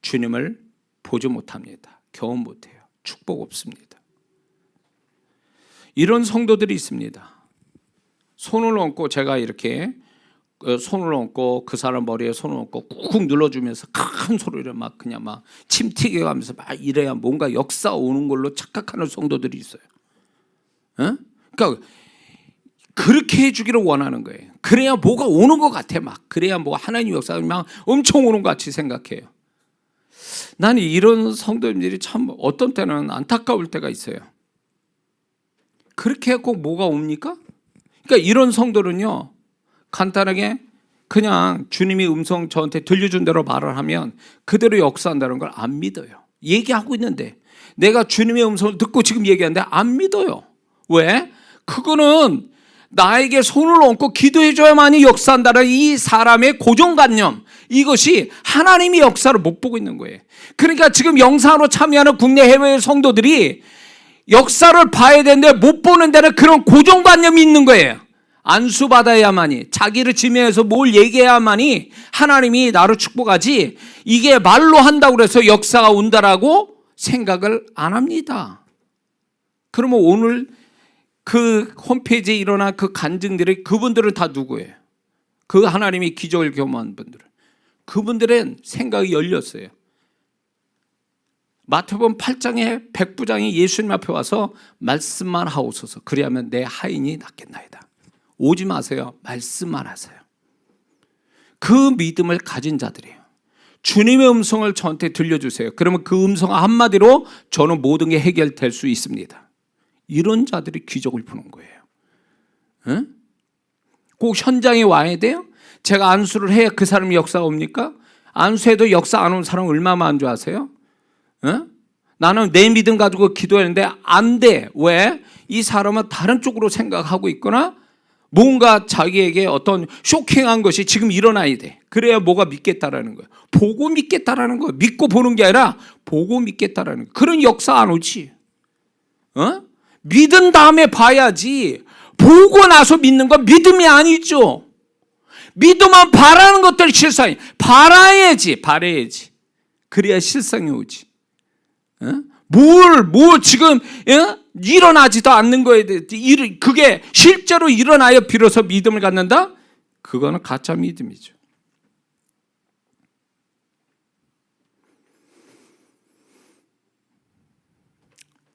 주님을 보지 못합니다. 경험 못해요. 축복 없습니다. 이런 성도들이 있습니다. 손을 얹고 제가 이렇게 손을 얹고 그 사람 머리에 손을 얹고 꾹 눌러주면서 큰 소리를 막 그냥 막 침 튀겨가면서 막 이래야 뭔가 역사 오는 걸로 착각하는 성도들이 있어요. 그러니까 그렇게 해주기를 원하는 거예요. 그래야 뭐가 오는 것 같아. 막 그래야 뭐 하나님 역사가 막 엄청 오는 것 같이 생각해요. 나는 이런 성도님들이 참 어떤 때는 안타까울 때가 있어요. 그렇게 꼭 뭐가 옵니까? 그러니까 이런 성도는요, 간단하게 그냥 주님이 음성 저한테 들려준 대로 말을 하면 그대로 역사한다는 걸 안 믿어요. 얘기하고 있는데 내가 주님의 음성을 듣고 지금 얘기하는데 안 믿어요. 왜? 그거는 나에게 손을 얹고 기도해줘야만이 역사한다는 이 사람의 고정관념, 이것이 하나님이 역사를 못 보고 있는 거예요. 그러니까 지금 영상으로 참여하는 국내 해외 성도들이 역사를 봐야 되는데 못 보는 데는 그런 고정관념이 있는 거예요. 안수받아야만이, 자기를 지명해서 뭘 얘기해야만이 하나님이 나를 축복하지, 이게 말로 한다고 해서 역사가 온다라고 생각을 안 합니다. 그러면 오늘 그 홈페이지에 일어난 그 간증들이, 그분들은 다 누구예요? 그 하나님이 기적을 경험한 분들은, 그분들은 생각이 열렸어요. 마태복음 8장에 백부장이 예수님 앞에 와서 말씀만 하옵소서, 그리하면 내 하인이 낫겠나이다. 오지 마세요. 말씀만 하세요. 그 믿음을 가진 자들이에요. 주님의 음성을 저한테 들려주세요. 그러면 그 음성 한마디로 저는 모든 게 해결될 수 있습니다. 이런 자들이 기적을 푸는 거예요. 응? 꼭 현장에 와야 돼요? 제가 안수를 해야 그 사람이 역사가 옵니까? 안수해도 역사 안 온 사람 얼마나 많은 줄 아세요? 응? 나는 내 믿음 가지고 기도했는데 안 돼. 왜? 이 사람은 다른 쪽으로 생각하고 있거나 뭔가 자기에게 어떤 쇼킹한 것이 지금 일어나야 돼. 그래야 뭐가 믿겠다라는 거예요. 보고 믿겠다라는 거예요. 믿고 보는 게 아니라 보고 믿겠다라는 거예요. 그런 역사 안 오지. 믿은 다음에 봐야지. 보고 나서 믿는 건 믿음이 아니죠. 믿으면 바라는 것들이 실상이. 바라야지. 그래야 실상이 오지. 뭘 지금 일어나지도 않는 거에 대해 그게 실제로 일어나야 비로소 믿음을 갖는다? 그거는 가짜 믿음이죠.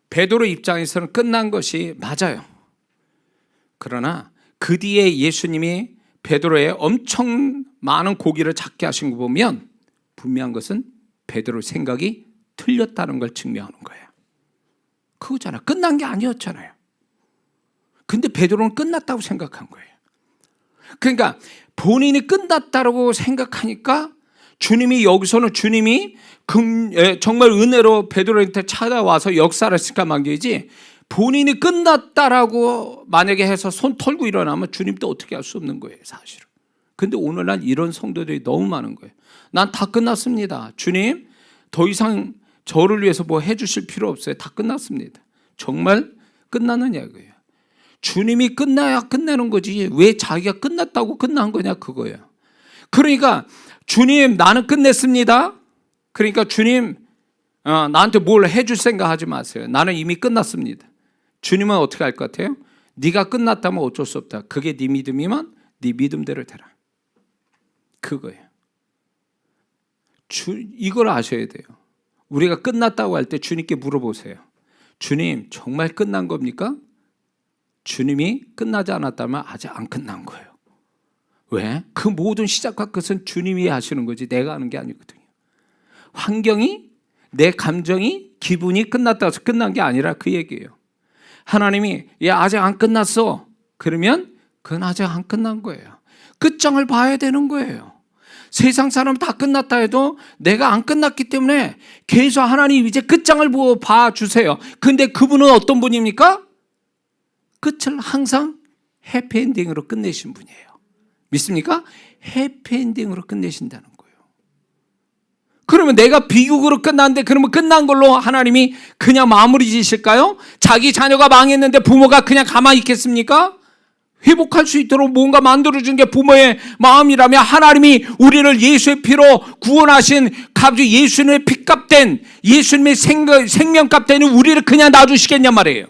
베드로 입장에서는 끝난 것이 맞아요. 그러나 그 뒤에 예수님이 베드로의 엄청 많은 고기를 잡게 하신 거 보면 분명한 것은 베드로의 생각이 틀렸다는 걸 증명하는 거예요. 그거잖아. 끝난 게 아니었잖아요. 근데 베드로는 끝났다고 생각한 거예요. 그러니까 본인이 끝났다고 생각하니까 주님이 여기서는 주님이 정말 은혜로 베드로한테 찾아와서 역사를 시켜만 게지, 본인이 끝났다라고 만약에 해서 손 털고 일어나면 주님도 어떻게 할 수 없는 거예요, 사실은. 근데 오늘날 이런 성도들이 너무 많은 거예요. 난 다 끝났습니다. 주님, 더 이상 저를 위해서 뭐 해주실 필요 없어요. 다 끝났습니다. 정말 끝났느냐고요. 주님이 끝나야 끝내는 거지 왜 자기가 끝났다고 끝난 거냐, 그거예요. 그러니까 주님, 나는 끝냈습니다. 그러니까 주님, 나한테 뭘 해줄 생각 하지 마세요. 나는 이미 끝났습니다. 주님은 어떻게 할 것 같아요? 네가 끝났다면 어쩔 수 없다. 그게 네 믿음이면 네 믿음대로 되라. 그거예요. 이걸 아셔야 돼요. 우리가 끝났다고 할 때 주님께 물어보세요. 주님, 정말 끝난 겁니까? 주님이 끝나지 않았다면 아직 안 끝난 거예요. 왜? 그 모든 시작과 끝은 주님이 하시는 거지 내가 하는 게 아니거든요. 환경이, 내 감정이, 기분이 끝났다고 해서 끝난 게 아니라 그 얘기예요. 하나님이 아직 안 끝났어. 그러면 그건 아직 안 끝난 거예요. 끝장을 봐야 되는 거예요. 세상 사람 다 끝났다 해도 내가 안 끝났기 때문에 계속 하나님 이제 끝장을 봐주세요. 근데 그분은 어떤 분입니까? 끝을 항상 해피엔딩으로 끝내신 분이에요. 믿습니까? 해피엔딩으로 끝내신다는 거예요. 그러면 내가 비극으로 끝났는데 그러면 끝난 걸로 하나님이 그냥 마무리 지실까요? 자기 자녀가 망했는데 부모가 그냥 가만히 있겠습니까? 회복할 수 있도록 뭔가 만들어준 게 부모의 마음이라면 하나님이 우리를 예수의 피로 구원하신 예수님의 피값 된, 예수님의 생명값 되는 우리를 그냥 놔주시겠냐 말이에요.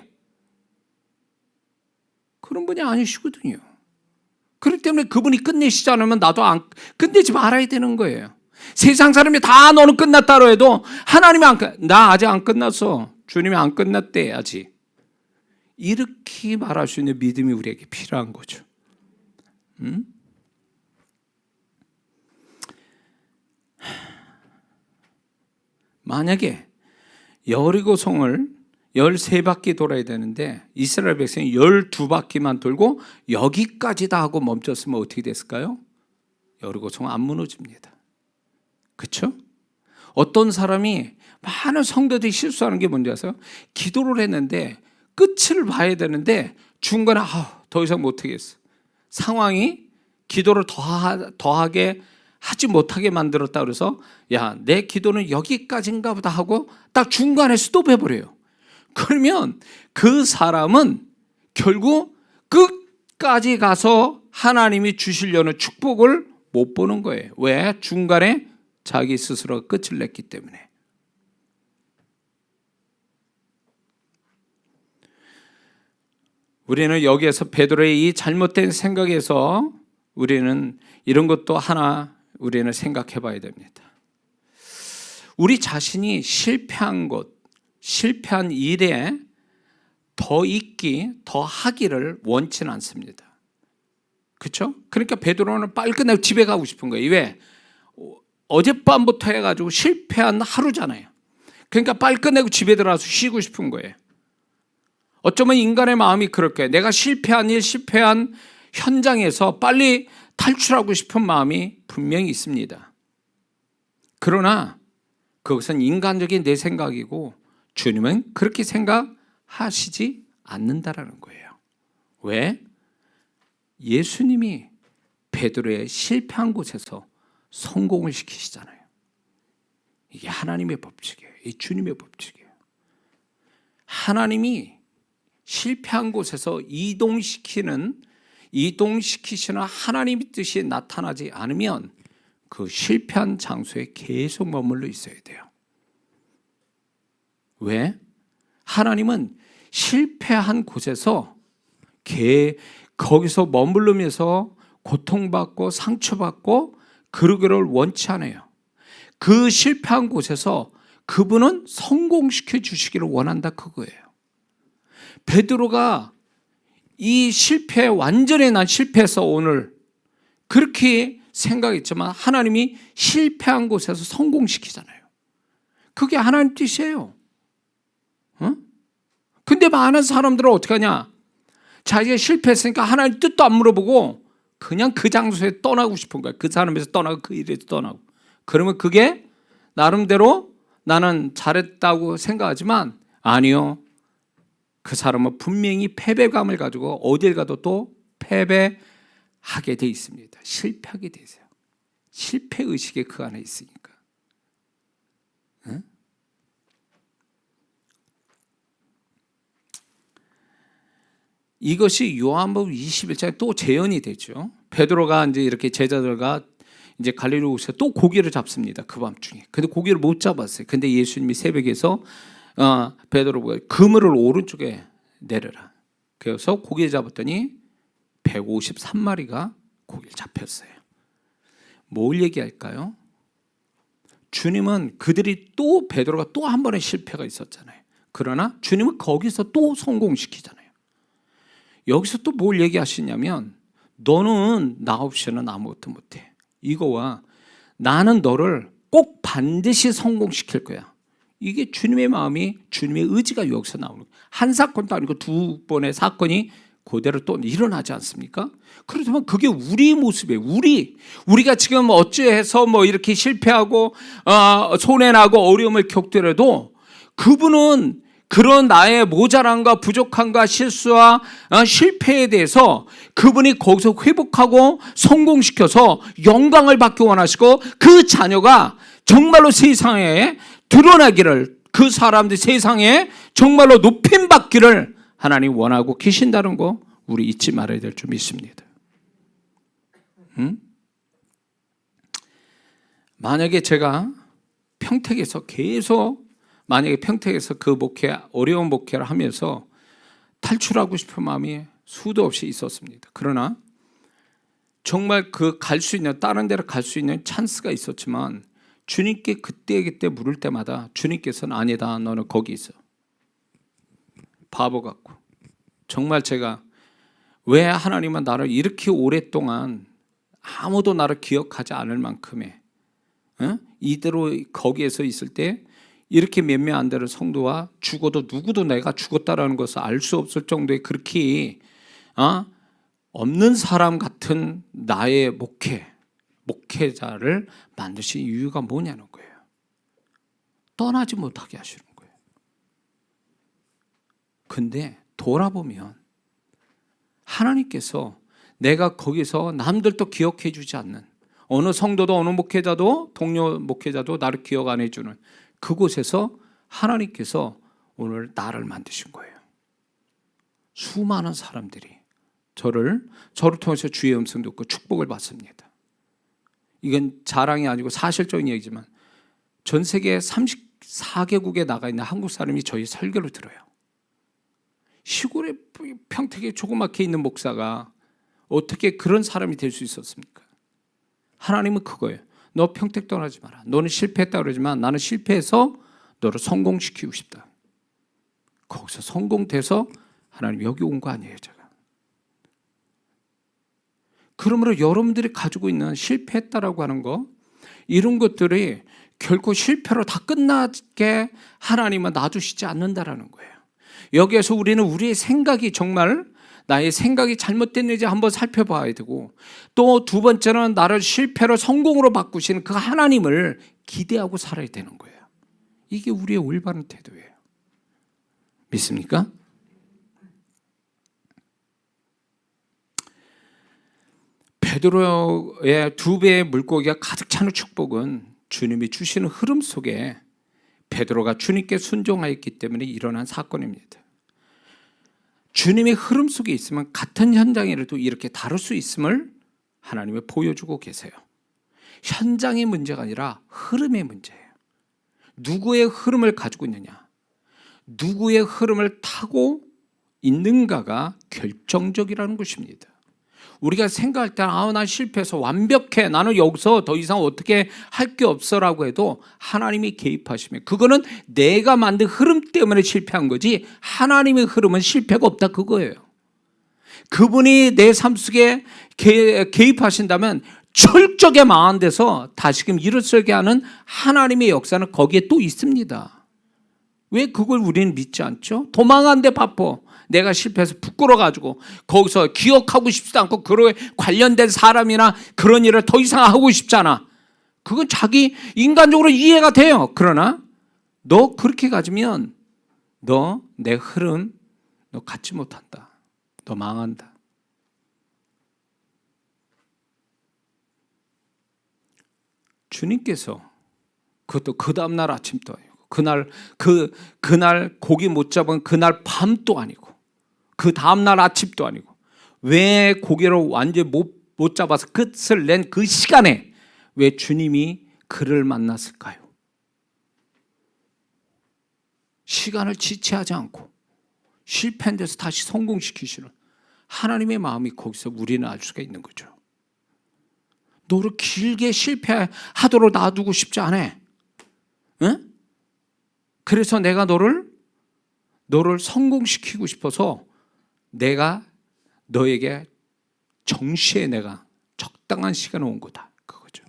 그런 분이 아니시거든요. 그렇기 때문에 그분이 끝내시지 않으면 나도 끝내지 말아야 되는 거예요. 세상 사람이 다 너는 끝났다고 해도 하나님이 나 아직 안 끝났어. 주님이 안 끝났대 아직. 이렇게 말할 수 있는 믿음이 우리에게 필요한 거죠. 만약에 여리고성을 13바퀴 돌아야 되는데 이스라엘 백성이 12바퀴만 돌고 여기까지다 하고 멈췄으면 어떻게 됐을까요? 여리고성 안 무너집니다. 그렇죠? 어떤 사람이, 많은 성도들이 실수하는 게 뭔지 아세요? 기도를 했는데 끝을 봐야 되는데 중간에 더 이상 못하겠어. 상황이 기도를 더하게 하지 못하게 만들었다 그래서 내 기도는 여기까지인가 보다 하고 딱 중간에 스톱해버려요. 그러면 그 사람은 결국 끝까지 가서 하나님이 주시려는 축복을 못 보는 거예요. 왜? 중간에 자기 스스로가 끝을 냈기 때문에. 우리는 여기에서 베드로의 이 잘못된 생각에서 우리는 이런 것도 하나 우리는 생각해 봐야 됩니다. 우리 자신이 실패한 것, 실패한 일에 더 있기, 더 하기를 원치는 않습니다. 그렇죠? 그러니까 베드로는 빨리 끝내고 집에 가고 싶은 거예요. 왜? 어젯밤부터 해가지고 실패한 하루잖아요. 그러니까 빨리 끝내고 집에 들어가서 쉬고 싶은 거예요. 어쩌면 인간의 마음이 그럴 거예요. 내가 실패한 일, 실패한 현장에서 빨리 탈출하고 싶은 마음이 분명히 있습니다. 그러나 그것은 인간적인 내 생각이고 주님은 그렇게 생각하시지 않는다라는 거예요. 왜? 예수님이 베드로의 실패한 곳에서 성공을 시키시잖아요. 이게 하나님의 법칙이에요. 이 주님의 법칙이에요. 하나님이 실패한 곳에서 이동시키시는 하나님의 뜻이 나타나지 않으면 그 실패한 장소에 계속 머물러 있어야 돼요. 왜? 하나님은 실패한 곳에서 거기서 머무르면서 고통받고 상처받고 그러기를 원치 않아요. 그 실패한 곳에서 그분은 성공시켜 주시기를 원한다, 그거예요. 베드로가 이 완전히 난 실패해서 오늘 그렇게 생각했지만 하나님이 실패한 곳에서 성공시키잖아요. 그게 하나님 뜻이에요. 근데 많은 사람들은 어떻게 하냐? 자기가 실패했으니까 하나님 뜻도 안 물어보고 그냥 그 장소에 떠나고 싶은 거야. 그 사람에서 떠나고 그 일에서 떠나고. 그러면 그게 나름대로 나는 잘했다고 생각하지만 아니요. 그 사람은 분명히 패배감을 가지고 어딜 가도 또 패배하게 돼 있습니다. 실패하게 되세요. 실패의식이 그 안에 있으니까. 응? 이것이 요한복음 21장에 또 재현이 되죠. 베드로가 이제 이렇게 제자들과 이제 갈릴리 오셔서 또 고기를 잡습니다. 그 밤중에. 근데 고기를 못 잡았어요. 근데 예수님이 새벽에서 베드로가 그물을 오른쪽에 내려라. 그래서 고기를 잡았더니 153마리가 고기를 잡혔어요. 뭘 얘기할까요? 주님은 그들이 또 베드로가 또 한 번의 실패가 있었잖아요. 그러나 주님은 거기서 또 성공시키잖아요. 여기서 또 뭘 얘기하시냐면 너는 나 없이는 아무것도 못해. 이거와 나는 너를 꼭 반드시 성공시킬 거야. 이게 주님의 마음이, 주님의 의지가 여기서 나오는 거예요. 한 사건도 아니고 두 번의 사건이 그대로 또 일어나지 않습니까? 그렇다면 그게 우리 모습이에요. 우리가 지금 어찌해서 뭐 이렇게 실패하고 손해나고 어려움을 겪더라도 그분은 그런 나의 모자람과 부족함과 실수와 실패에 대해서 그분이 거기서 회복하고 성공시켜서 영광을 받기 원하시고 그 자녀가 정말로 세상에 드러나기를, 그 사람들이 세상에 정말로 높임받기를 하나님 원하고 계신다는 거 우리 잊지 말아야 될 줄 믿습니다. 만약에 제가 평택에서 계속 만약에 평택에서 그 목회, 어려운 목회를 하면서 탈출하고 싶은 마음이 수도 없이 있었습니다. 그러나 정말 그 갈 수 있는, 다른 데로 갈 수 있는 찬스가 있었지만 주님께 그때 물을 때마다 주님께서는 아니다, 너는 거기 있어. 바보 같고. 정말 제가 왜 하나님은 나를 이렇게 오랫동안 아무도 나를 기억하지 않을 만큼의 이대로 거기에서 있을 때 이렇게 몇몇 안 되는 성도와 죽어도 누구도 내가 죽었다라는 것을 알 수 없을 정도의 그렇게 없는 사람 같은 나의 목회자를 만드신 이유가 뭐냐는 거예요. 떠나지 못하게 하시는 거예요. 근데 돌아보면 하나님께서 내가 거기서 남들도 기억해 주지 않는, 어느 성도도 어느 목회자도 동료 목회자도 나를 기억 안 해주는 그곳에서 하나님께서 오늘 나를 만드신 거예요. 수많은 사람들이 저를 통해서 주의 음성 듣고 축복을 받습니다. 이건 자랑이 아니고 사실적인 얘기지만 전 세계 34개국에 나가 있는 한국 사람이 저희 설교를 들어요. 시골에 평택에 조그맣게 있는 목사가 어떻게 그런 사람이 될 수 있었습니까? 하나님은 그거예요. 너 평택 떠나지 마라. 너는 실패했다 그러지만 나는 실패해서 너를 성공시키고 싶다. 거기서 성공돼서 하나님 여기 온 거 아니에요, 제가. 그러므로 여러분들이 가지고 있는 실패했다라고 하는 거, 이런 것들이 결코 실패로 다 끝나게 하나님은 놔두시지 않는다라는 거예요. 여기에서 우리는 우리의 생각이 정말 나의 생각이 잘못됐는지 한번 살펴봐야 되고, 또 두 번째는 나를 실패로 성공으로 바꾸시는 그 하나님을 기대하고 살아야 되는 거예요. 이게 우리의 올바른 태도예요. 믿습니까? 베드로의 2배의 물고기가 가득 차는 축복은 주님이 주시는 흐름 속에 베드로가 주님께 순종하였기 때문에 일어난 사건입니다. 주님의 흐름 속에 있으면 같은 현장이라도 이렇게 다룰 수 있음을 하나님이 보여주고 계세요. 현장의 문제가 아니라 흐름의 문제예요. 누구의 흐름을 가지고 있느냐, 누구의 흐름을 타고 있는가가 결정적이라는 것입니다. 우리가 생각할 때 난 실패해서 완벽해, 나는 여기서 더 이상 어떻게 할 게 없어라고 해도 하나님이 개입하시면 그거는 내가 만든 흐름 때문에 실패한 거지, 하나님의 흐름은 실패가 없다 그거예요. 그분이 내 삶 속에 개입하신다면 철저하게 망한 데서 다시금 일어서게 하는 하나님의 역사는 거기에 또 있습니다. 왜 그걸 우리는 믿지 않죠? 도망간 데 바빠. 내가 실패해서 부끄러워가지고 거기서 기억하고 싶지도 않고 그거에 관련된 사람이나 그런 일을 더 이상 하고 싶지 않아. 그건 자기 인간적으로 이해가 돼요. 그러나 너 그렇게 가지면 너 내 흐름 너 갖지 못한다. 너 망한다. 주님께서 그것도 그 다음날 아침도 아니고 그날 고기 못 잡은 그날 밤도 아니고 그 다음날 아침도 아니고 왜 고기를 완전히 못 잡아서 끝을 낸 그 시간에 왜 주님이 그를 만났을까요? 시간을 지체하지 않고 실패한 데서 다시 성공시키시는 하나님의 마음이 거기서 우리는 알 수가 있는 거죠. 너를 길게 실패하도록 놔두고 싶지 않아. 응? 그래서 내가 너를 성공시키고 싶어서 내가 너에게 정시에 내가 적당한 시간을 온 거다. 그거죠.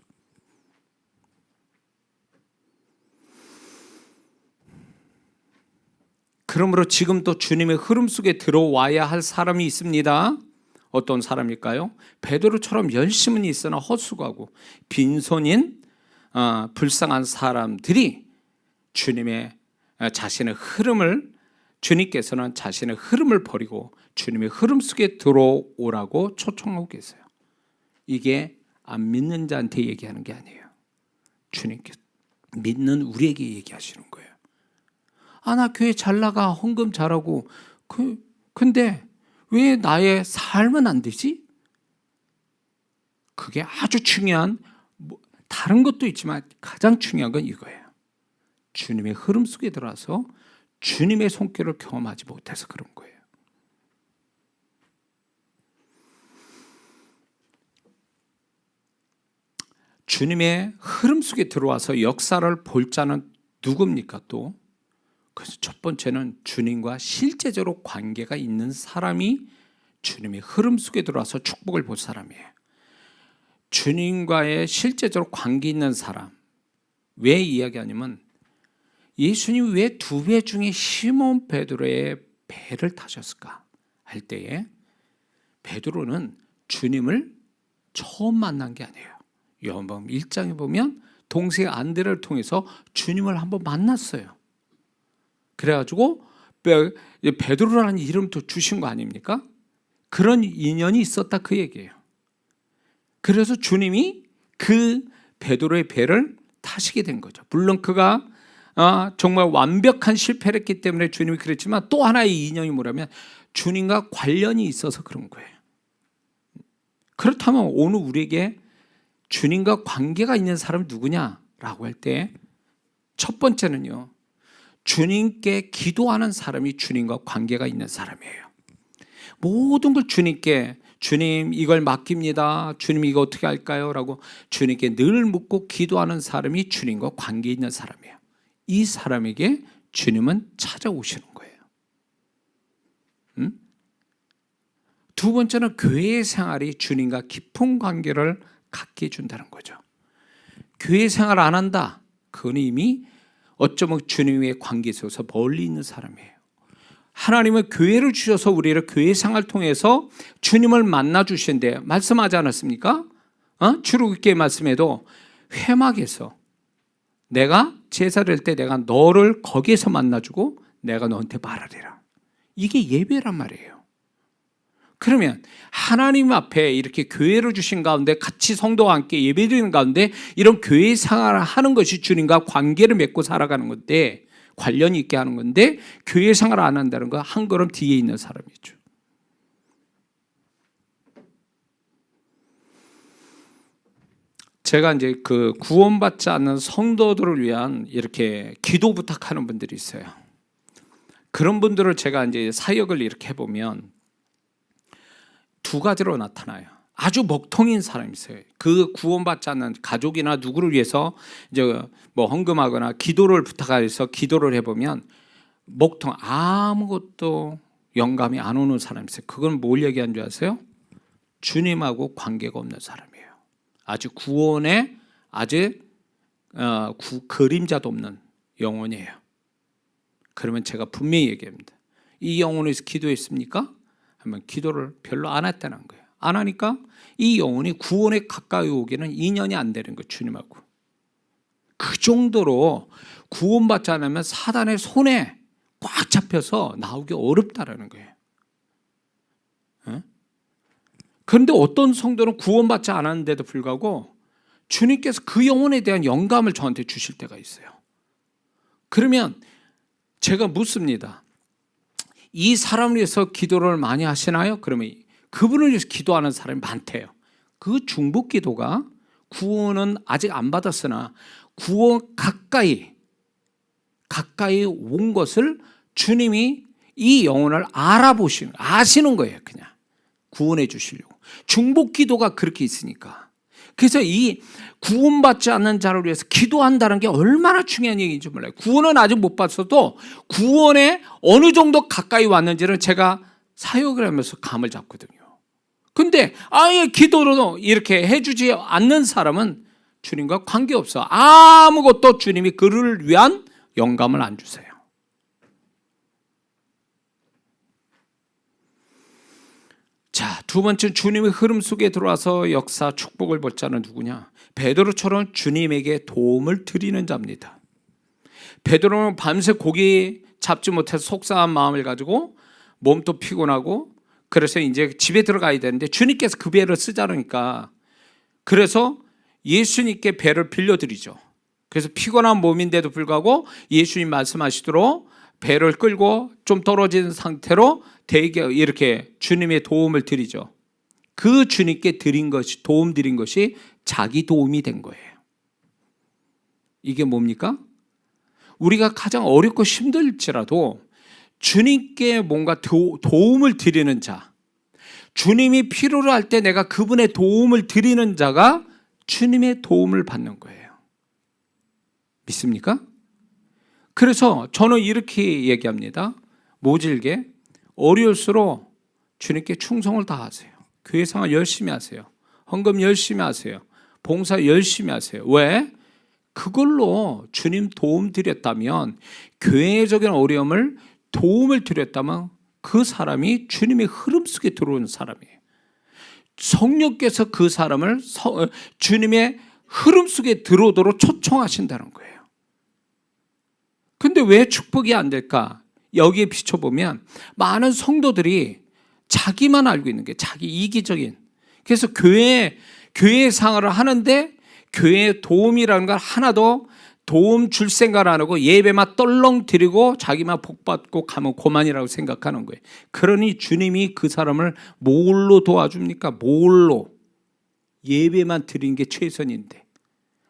그러므로 지금도 주님의 흐름 속에 들어와야 할 사람이 있습니다. 어떤 사람일까요? 베드로처럼 열심은 있으나 헛수고하고 빈손인 불쌍한 사람들이 주님께서는 자신의 흐름을 버리고 주님의 흐름 속에 들어오라고 초청하고 계세요. 이게 안 믿는 자한테 얘기하는 게 아니에요. 주님께 믿는 우리에게 얘기하시는 거예요. 나 교회 잘 나가, 헌금 잘하고, 근데 왜 나의 삶은 안 되지? 그게 아주 중요한, 다른 것도 있지만 가장 중요한 건 이거예요. 주님의 흐름 속에 들어와서 주님의 손길을 경험하지 못해서 그런 거예요. 주님의 흐름 속에 들어와서 역사를 볼 자는 누굽니까 또? 그래서 첫 번째는 주님과 실제적으로 관계가 있는 사람이 주님의 흐름 속에 들어와서 축복을 볼 사람이에요. 주님과의 실제적으로 관계 있는 사람. 왜 이야기하냐면 예수님이 왜 2배 중에 시몬 베드로의 배를 타셨을까 할 때에 베드로는 주님을 처음 만난 게 아니에요. 요한복음 1장에 보면 동생 안드레를 통해서 주님을 한번 만났어요. 그래가지고 베드로라는 이름도 주신 거 아닙니까? 그런 인연이 있었다 그 얘기예요. 그래서 주님이 그 베드로의 배를 타시게 된 거죠. 물론 그가 정말 완벽한 실패를 했기 때문에 주님이 그랬지만 또 하나의 인연이 뭐라면 주님과 관련이 있어서 그런 거예요. 그렇다면 오늘 우리에게 주님과 관계가 있는 사람은 누구냐라고 할 때 첫 번째는요. 주님께 기도하는 사람이 주님과 관계가 있는 사람이에요. 모든 걸 주님께 주님 이걸 맡깁니다. 주님 이거 어떻게 할까요? 라고 주님께 늘 묻고 기도하는 사람이 주님과 관계 있는 사람이에요. 이 사람에게 주님은 찾아오시는 거예요. 두 번째는 교회 생활이 주님과 깊은 관계를 갖게 해준다는 거죠. 교회 생활 안 한다. 그건 이미 어쩌면 주님의 관계에 있어서 멀리 있는 사람이에요. 하나님은 교회를 주셔서 우리를 교회 생활 통해서 주님을 만나 주신데 말씀하지 않았습니까? 출애굽기 말씀에도 회막에서 내가 제사를 할 때 내가 너를 거기에서 만나주고 내가 너한테 말하리라. 이게 예배란 말이에요. 그러면 하나님 앞에 이렇게 교회를 주신 가운데 같이 성도와 함께 예배드리는 가운데 이런 교회 생활을 하는 것이 주님과 관계를 맺고 살아가는 건데 관련이 있게 하는 건데 교회 생활을 안 한다는 건 한 걸음 뒤에 있는 사람이죠. 제가 이제 그 구원받지 않는 성도들을 위한 이렇게 기도 부탁하는 분들이 있어요. 그런 분들을 제가 이제 사역을 이렇게 해보면 두 가지로 나타나요. 아주 먹통인 사람이 있어요. 그 구원받지 않는 가족이나 누구를 위해서 이제 뭐 헌금하거나 기도를 부탁해서 기도를 해보면 먹통 아무것도 영감이 안 오는 사람이 있어요. 그건 뭘 얘기하는 줄 아세요? 주님하고 관계가 없는 사람이에요. 아직 구원에 아직 그림자도 없는 영혼이에요. 그러면 제가 분명히 얘기합니다. 이 영혼에서 기도했습니까? 하면 기도를 별로 안 했다는 거예요. 안 하니까 이 영혼이 구원에 가까이 오기는 2년이 안 되는 거예요. 주님하고. 그 정도로 구원받지 않으면 사단의 손에 꽉 잡혀서 나오기 어렵다라는 거예요. 그런데 어떤 성도는 구원받지 않았는데도 불구하고 주님께서 그 영혼에 대한 영감을 저한테 주실 때가 있어요. 그러면 제가 묻습니다. 이 사람을 위해서 기도를 많이 하시나요? 그러면 그분을 위해서 기도하는 사람이 많대요. 그 중보 기도가 구원은 아직 안 받았으나 구원 가까이 온 것을 주님이 이 영혼을 아시는 거예요. 그냥 구원해 주시려고. 중보 기도가 그렇게 있으니까. 그래서 이 구원받지 않는 자를 위해서 기도한다는 게 얼마나 중요한 얘기인지 몰라요. 구원은 아직 못 받아도 구원에 어느 정도 가까이 왔는지는 제가 사역을 하면서 감을 잡거든요. 근데 아예 기도로 이렇게 해주지 않는 사람은 주님과 관계없어. 아무것도 주님이 그를 위한 영감을 안 주세요. 자, 두 번째, 주님의 흐름 속에 들어와서 역사 축복을 볼 자는 누구냐? 베드로처럼 주님에게 도움을 드리는 자입니다. 베드로는 밤새 고기 잡지 못해서 속상한 마음을 가지고 몸도 피곤하고 그래서 이제 집에 들어가야 되는데 주님께서 그 배를 쓰자니까 그래서 예수님께 배를 빌려드리죠. 그래서 피곤한 몸인데도 불구하고 예수님 말씀하시도록 배를 끌고 좀 떨어진 상태로 이렇게 주님의 도움을 드리죠. 그 주님께 도움 드린 것이 자기 도움이 된 거예요. 이게 뭡니까? 우리가 가장 어렵고 힘들지라도 주님께 뭔가 도움을 드리는 자, 주님이 필요로 할 때 내가 그분의 도움을 드리는 자가 주님의 도움을 받는 거예요. 믿습니까? 그래서 저는 이렇게 얘기합니다. 모질게 어려울수록 주님께 충성을 다하세요. 교회 생활 열심히 하세요. 헌금 열심히 하세요. 봉사 열심히 하세요. 왜? 그걸로 주님 도움 드렸다면, 교회적인 어려움을 도움을 드렸다면 그 사람이 주님의 흐름 속에 들어오는 사람이에요. 성령께서 그 사람을 주님의 흐름 속에 들어오도록 초청하신다는 거예요. 근데 왜 축복이 안 될까? 여기에 비춰보면 많은 성도들이 자기만 알고 있는 게 자기 이기적인. 그래서 교회 생활을 하는데 교회에 도움이라는 걸 하나도 도움 줄 생각 안 하고 예배만 떨렁 드리고 자기만 복 받고 가면 그만이라고 생각하는 거예요. 그러니 주님이 그 사람을 뭘로 도와줍니까? 뭘로? 예배만 드리는 게 최선인데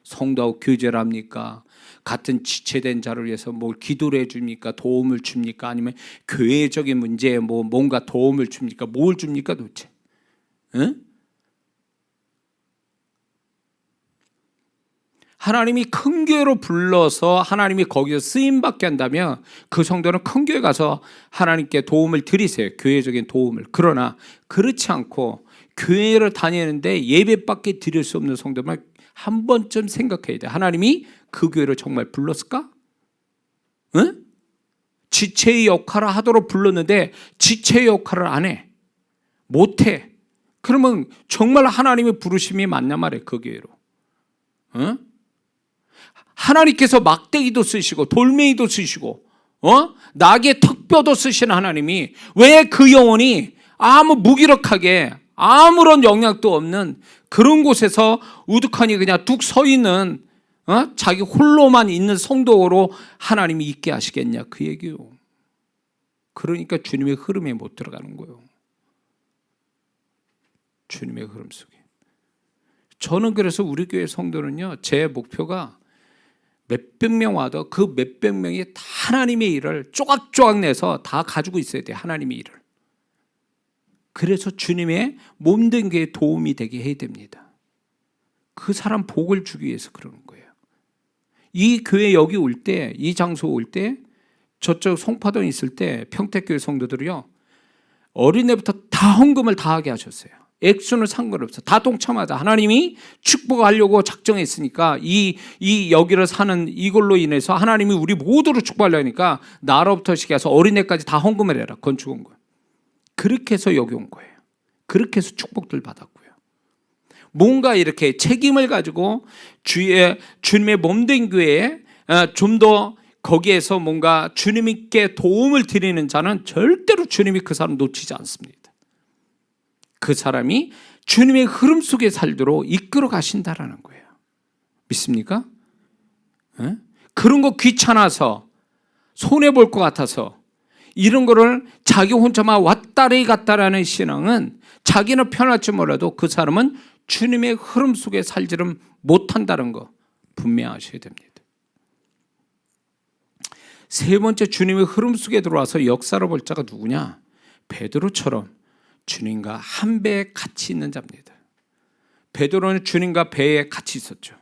성도하고 교제를 합니까? 같은 지체된 자를 위해서 뭘 기도를 해줍니까? 도움을 줍니까? 아니면 교회적인 문제에 뭔가 도움을 줍니까? 뭘 줍니까 도대체? 응? 하나님이 큰 교회로 불러서 하나님이 거기서 쓰임받게 한다면 그 성도는 큰 교회 가서 하나님께 도움을 드리세요. 교회적인 도움을. 그러나 그렇지 않고 교회를 다니는데 예배밖에 드릴 수 없는 성도만 한 번쯤 생각해야 돼. 하나님이 그 교회를 정말 불렀을까? 응? 지체의 역할을 하도록 불렀는데 지체의 역할을 안 해. 못해. 그러면 정말 하나님의 부르심이 맞냐 말이에요. 그 교회로. 응? 하나님께서 막대기도 쓰시고 돌멩이도 쓰시고 낙의 턱뼈도 쓰시는 하나님이 왜 그 영혼이 아무 무기력하게 아무런 영향도 없는 그런 곳에서 우두커니 그냥 뚝 서 있는 자기 홀로만 있는 성도로 하나님이 있게 하시겠냐 그 얘기요. 그러니까 주님의 흐름에 못 들어가는 거예요. 주님의 흐름 속에. 저는 그래서 우리 교회 성도는요, 제 목표가 몇백 명 와도 그 몇백 명이 다 하나님의 일을 쪼각쪼각 내서 다 가지고 있어야 돼요. 하나님의 일을. 그래서 주님의 몸된 교회에 도움이 되게 해야 됩니다. 그 사람 복을 주기 위해서 그러는 거예요. 이 교회 여기 올 때, 이 장소 올 때, 저쪽 송파동에 있을 때 평택교회 성도들이요, 어린애부터 다 헌금을 다 하게 하셨어요. 액수는 상관없어. 다 동참하자. 하나님이 축복하려고 작정했으니까 이 여기를 사는 이걸로 인해서 하나님이 우리 모두를 축복하려니까 나로부터 시작해서 어린애까지 다 헌금을 해라. 건축원금. 그렇게 해서 여기 온 거예요. 그렇게 해서 축복들 받았고요. 뭔가 이렇게 책임을 가지고 주님의 몸된 교회에 좀 더 거기에서 뭔가 주님께 도움을 드리는 자는 절대로 주님이 그 사람 놓치지 않습니다. 그 사람이 주님의 흐름 속에 살도록 이끌어 가신다라는 거예요. 믿습니까? 그런 거 귀찮아서 손해볼 것 같아서 이런 거를 자기 혼자만 왔다리 갔다라는 신앙은 자기는 편할지 몰라도 그 사람은 주님의 흐름 속에 살지를 못한다는 거 분명하셔야 됩니다. 세 번째, 주님의 흐름 속에 들어와서 역사를 볼 자가 누구냐? 베드로처럼 주님과 한 배에 같이 있는 자입니다. 베드로는 주님과 배에 같이 있었죠.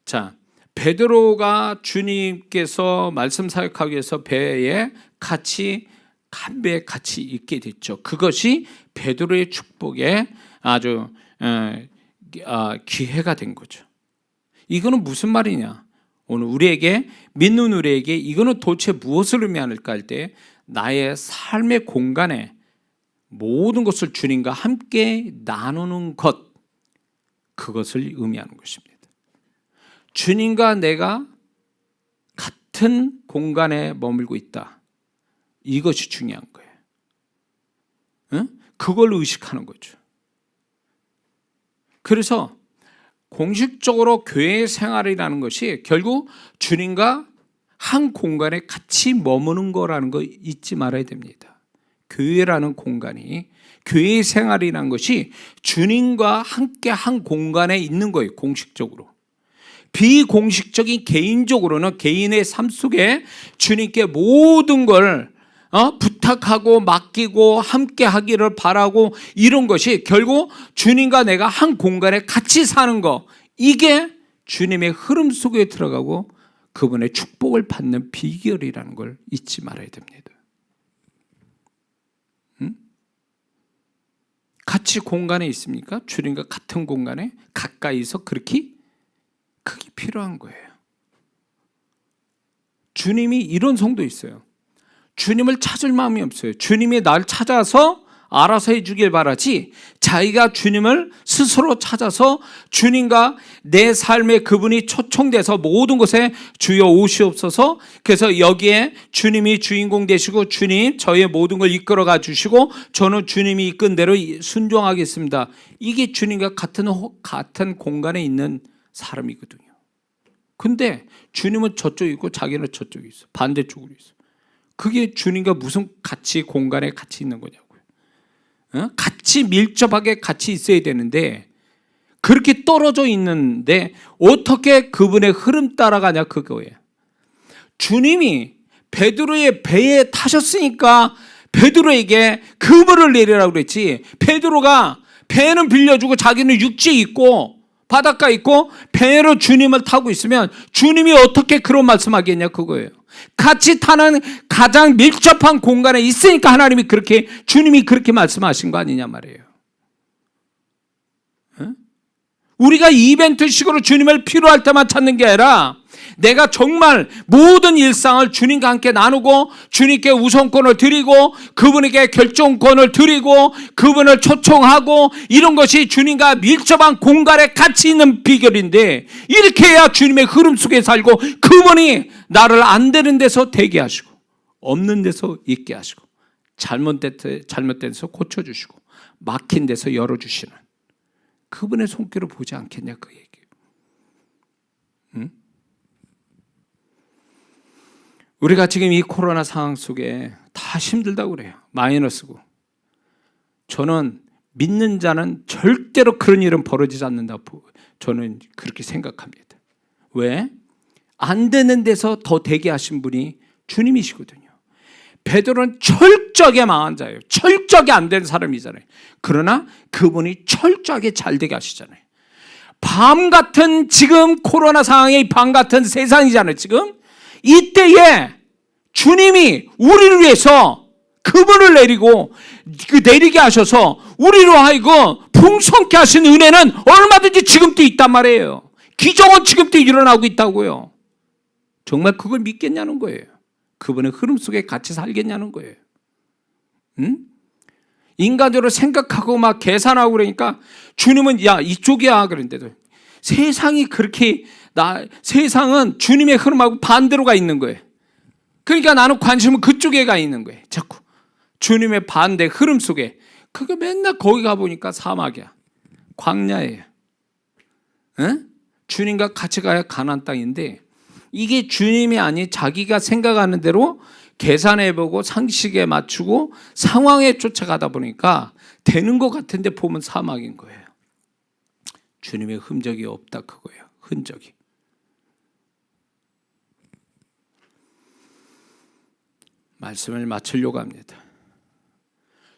자, 베드로가 주님께서 말씀 사역하기 위해서 배에 같이 한 배에 같이 있게 됐죠. 그것이 베드로의 축복에 아주 기회가 된 거죠. 이거는 무슨 말이냐? 오늘 우리에게 믿는 우리에게 이거는 도대체 무엇을 의미할까 할 때 나의 삶의 공간에 모든 것을 주님과 함께 나누는 것, 그것을 의미하는 것입니다. 주님과 내가 같은 공간에 머물고 있다. 이것이 중요한 거예요. 그걸 의식하는 거죠. 그래서 공식적으로 교회 생활이라는 것이 결국 주님과 한 공간에 같이 머무는 거라는 거 잊지 말아야 됩니다. 교회라는 공간이, 교회 생활이라는 것이 주님과 함께 한 공간에 있는 거예요. 공식적으로. 비공식적인 개인적으로는 개인의 삶 속에 주님께 모든 걸 부탁하고 맡기고 함께 하기를 바라고 이런 것이 결국 주님과 내가 한 공간에 같이 사는 거, 이게 주님의 흐름 속에 들어가고 그분의 축복을 받는 비결이라는 걸 잊지 말아야 됩니다. 같이 공간에 있습니까? 주님과 같은 공간에 가까이서 그렇게 그게 필요한 거예요. 주님이 이런 성도 있어요. 주님을 찾을 마음이 없어요. 주님이 날 찾아서 알아서 해주길 바라지 자기가 주님을 스스로 찾아서 주님과 내 삶에 그분이 초청돼서 모든 것에 주여 오시옵소서, 그래서 여기에 주님이 주인공 되시고 주님 저의 모든 걸 이끌어가 주시고 저는 주님이 이끈 대로 순종하겠습니다. 이게 주님과 같은 공간에 있는 사람이거든요. 근데 주님은 저쪽에 있고 자기는 저쪽에 있어. 반대쪽으로 있어. 그게 주님과 무슨 같이 공간에 같이 있는 거냐고요. 같이 밀접하게 같이 있어야 되는데 그렇게 떨어져 있는데 어떻게 그분의 흐름 따라가냐, 그거예요. 주님이 베드로의 배에 타셨으니까 베드로에게 그물을 내리라고 그랬지, 베드로가 배는 빌려주고 자기는 육지에 있고 바닷가에 있고 배로 주님을 타고 있으면 주님이 어떻게 그런 말씀하겠냐, 그거예요. 같이 타는 가장 밀접한 공간에 있으니까 하나님이 주님이 그렇게 말씀하신 거 아니냐 말이에요. 우리가 이벤트식으로 주님을 필요할 때만 찾는 게 아니라 내가 정말 모든 일상을 주님과 함께 나누고 주님께 우선권을 드리고 그분에게 결정권을 드리고 그분을 초청하고 이런 것이 주님과 밀접한 공간에 같이 있는 비결인데, 이렇게 해야 주님의 흐름 속에 살고 그분이 나를 안 되는 데서 되게 하시고 없는 데서 있게 하시고 잘못된 데서 고쳐주시고 막힌 데서 열어주시는 그분의 손길을 보지 않겠냐, 그 얘기예요. 우리가 지금 이 코로나 상황 속에 다 힘들다고 그래요. 마이너스고. 저는 믿는 자는 절대로 그런 일은 벌어지지 않는다고 저는 그렇게 생각합니다. 왜? 안 되는 데서 더 되게 하신 분이 주님이시거든요. 베드로는 철저하게 망한 자예요. 철저하게 안 되는 사람이잖아요. 그러나 그분이 철저하게 잘 되게 하시잖아요. 밤 같은 지금 코로나 상황이 밤 같은 세상이잖아요. 지금 이때에 주님이 우리를 위해서 그분을 내리고 내리게 하셔서 우리로 하여금 풍성케 하신 은혜는 얼마든지 지금도 있단 말이에요. 기적은 지금도 일어나고 있다고요. 정말 그걸 믿겠냐는 거예요. 그분의 흐름 속에 같이 살겠냐는 거예요. 응? 인간적으로 생각하고 막 계산하고 그러니까 주님은 야 이쪽이야 그런데도 세상이 그렇게 세상은 주님의 흐름하고 반대로 가 있는 거예요. 그러니까 나는 관심은 그쪽에 가 있는 거예요. 자꾸 주님의 반대 흐름 속에. 그거 맨날 거기 가보니까 사막이야, 광야예요. 응? 주님과 같이 가야 가나안 땅인데 이게 주님이 아닌 자기가 생각하는 대로 계산해보고 상식에 맞추고 상황에 쫓아가다 보니까 되는 것 같은데 보면 사막인 거예요. 주님의 흔적이 없다 그거예요. 흔적이. 말씀을 마치려고 합니다.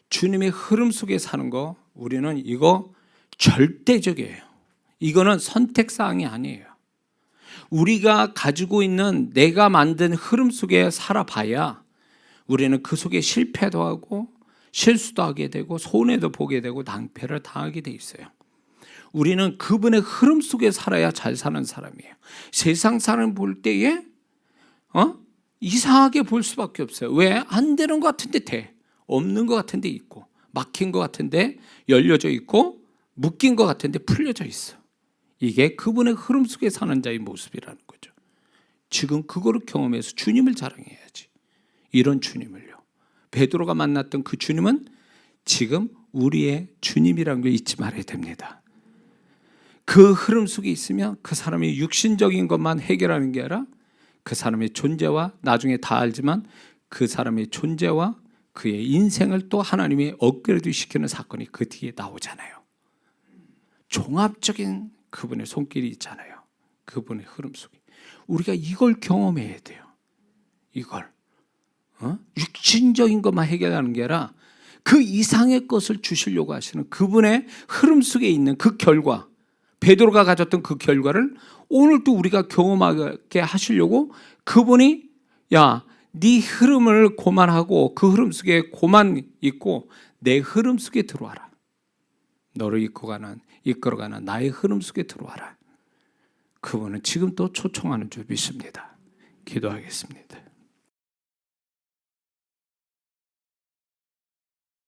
주님의 흐름 속에 사는 거 우리는 이거 절대적이에요. 이거는 선택사항이 아니에요. 우리가 가지고 있는 내가 만든 흐름 속에 살아봐야 우리는 그 속에 실패도 하고 실수도 하게 되고 손해도 보게 되고 낭패를 당하게 돼 있어요. 우리는 그분의 흐름 속에 살아야 잘 사는 사람이에요. 세상 사람 볼 때에 이상하게 볼 수밖에 없어요. 왜? 안 되는 것 같은데 돼. 없는 것 같은데 있고 막힌 것 같은데 열려져 있고 묶인 것 같은데 풀려져 있어. 이게 그분의 흐름 속에 사는 자의 모습이라는 거죠. 지금 그거를 경험해서 주님을 자랑해야지. 이런 주님을요. 베드로가 만났던 그 주님은 지금 우리의 주님이라는 걸 잊지 말아야 됩니다. 그 흐름 속에 있으면 그 사람이 육신적인 것만 해결하는 게 아니라 그 사람의 존재와 나중에 다 알지만 그 사람의 존재와 그의 인생을 또 하나님이 업그레이드 시키는 사건이 그 뒤에 나오잖아요. 종합적인 그분의 손길이 있잖아요. 그분의 흐름 속에. 우리가 이걸 경험해야 돼요. 이걸. 육신적인 것만 해결하는 게 아니라 그 이상의 것을 주시려고 하시는 그분의 흐름 속에 있는 그 결과, 베드로가 가졌던 그 결과를 오늘도 우리가 경험하게 하시려고 그분이 야, 네 흐름을 고만하고 그 흐름 속에 고만 있고 내 흐름 속에 들어와라. 너를 이끌어가는 나의 흐름 속에 들어와라. 그분은 지금 또 초청하는 줄 믿습니다. 기도하겠습니다.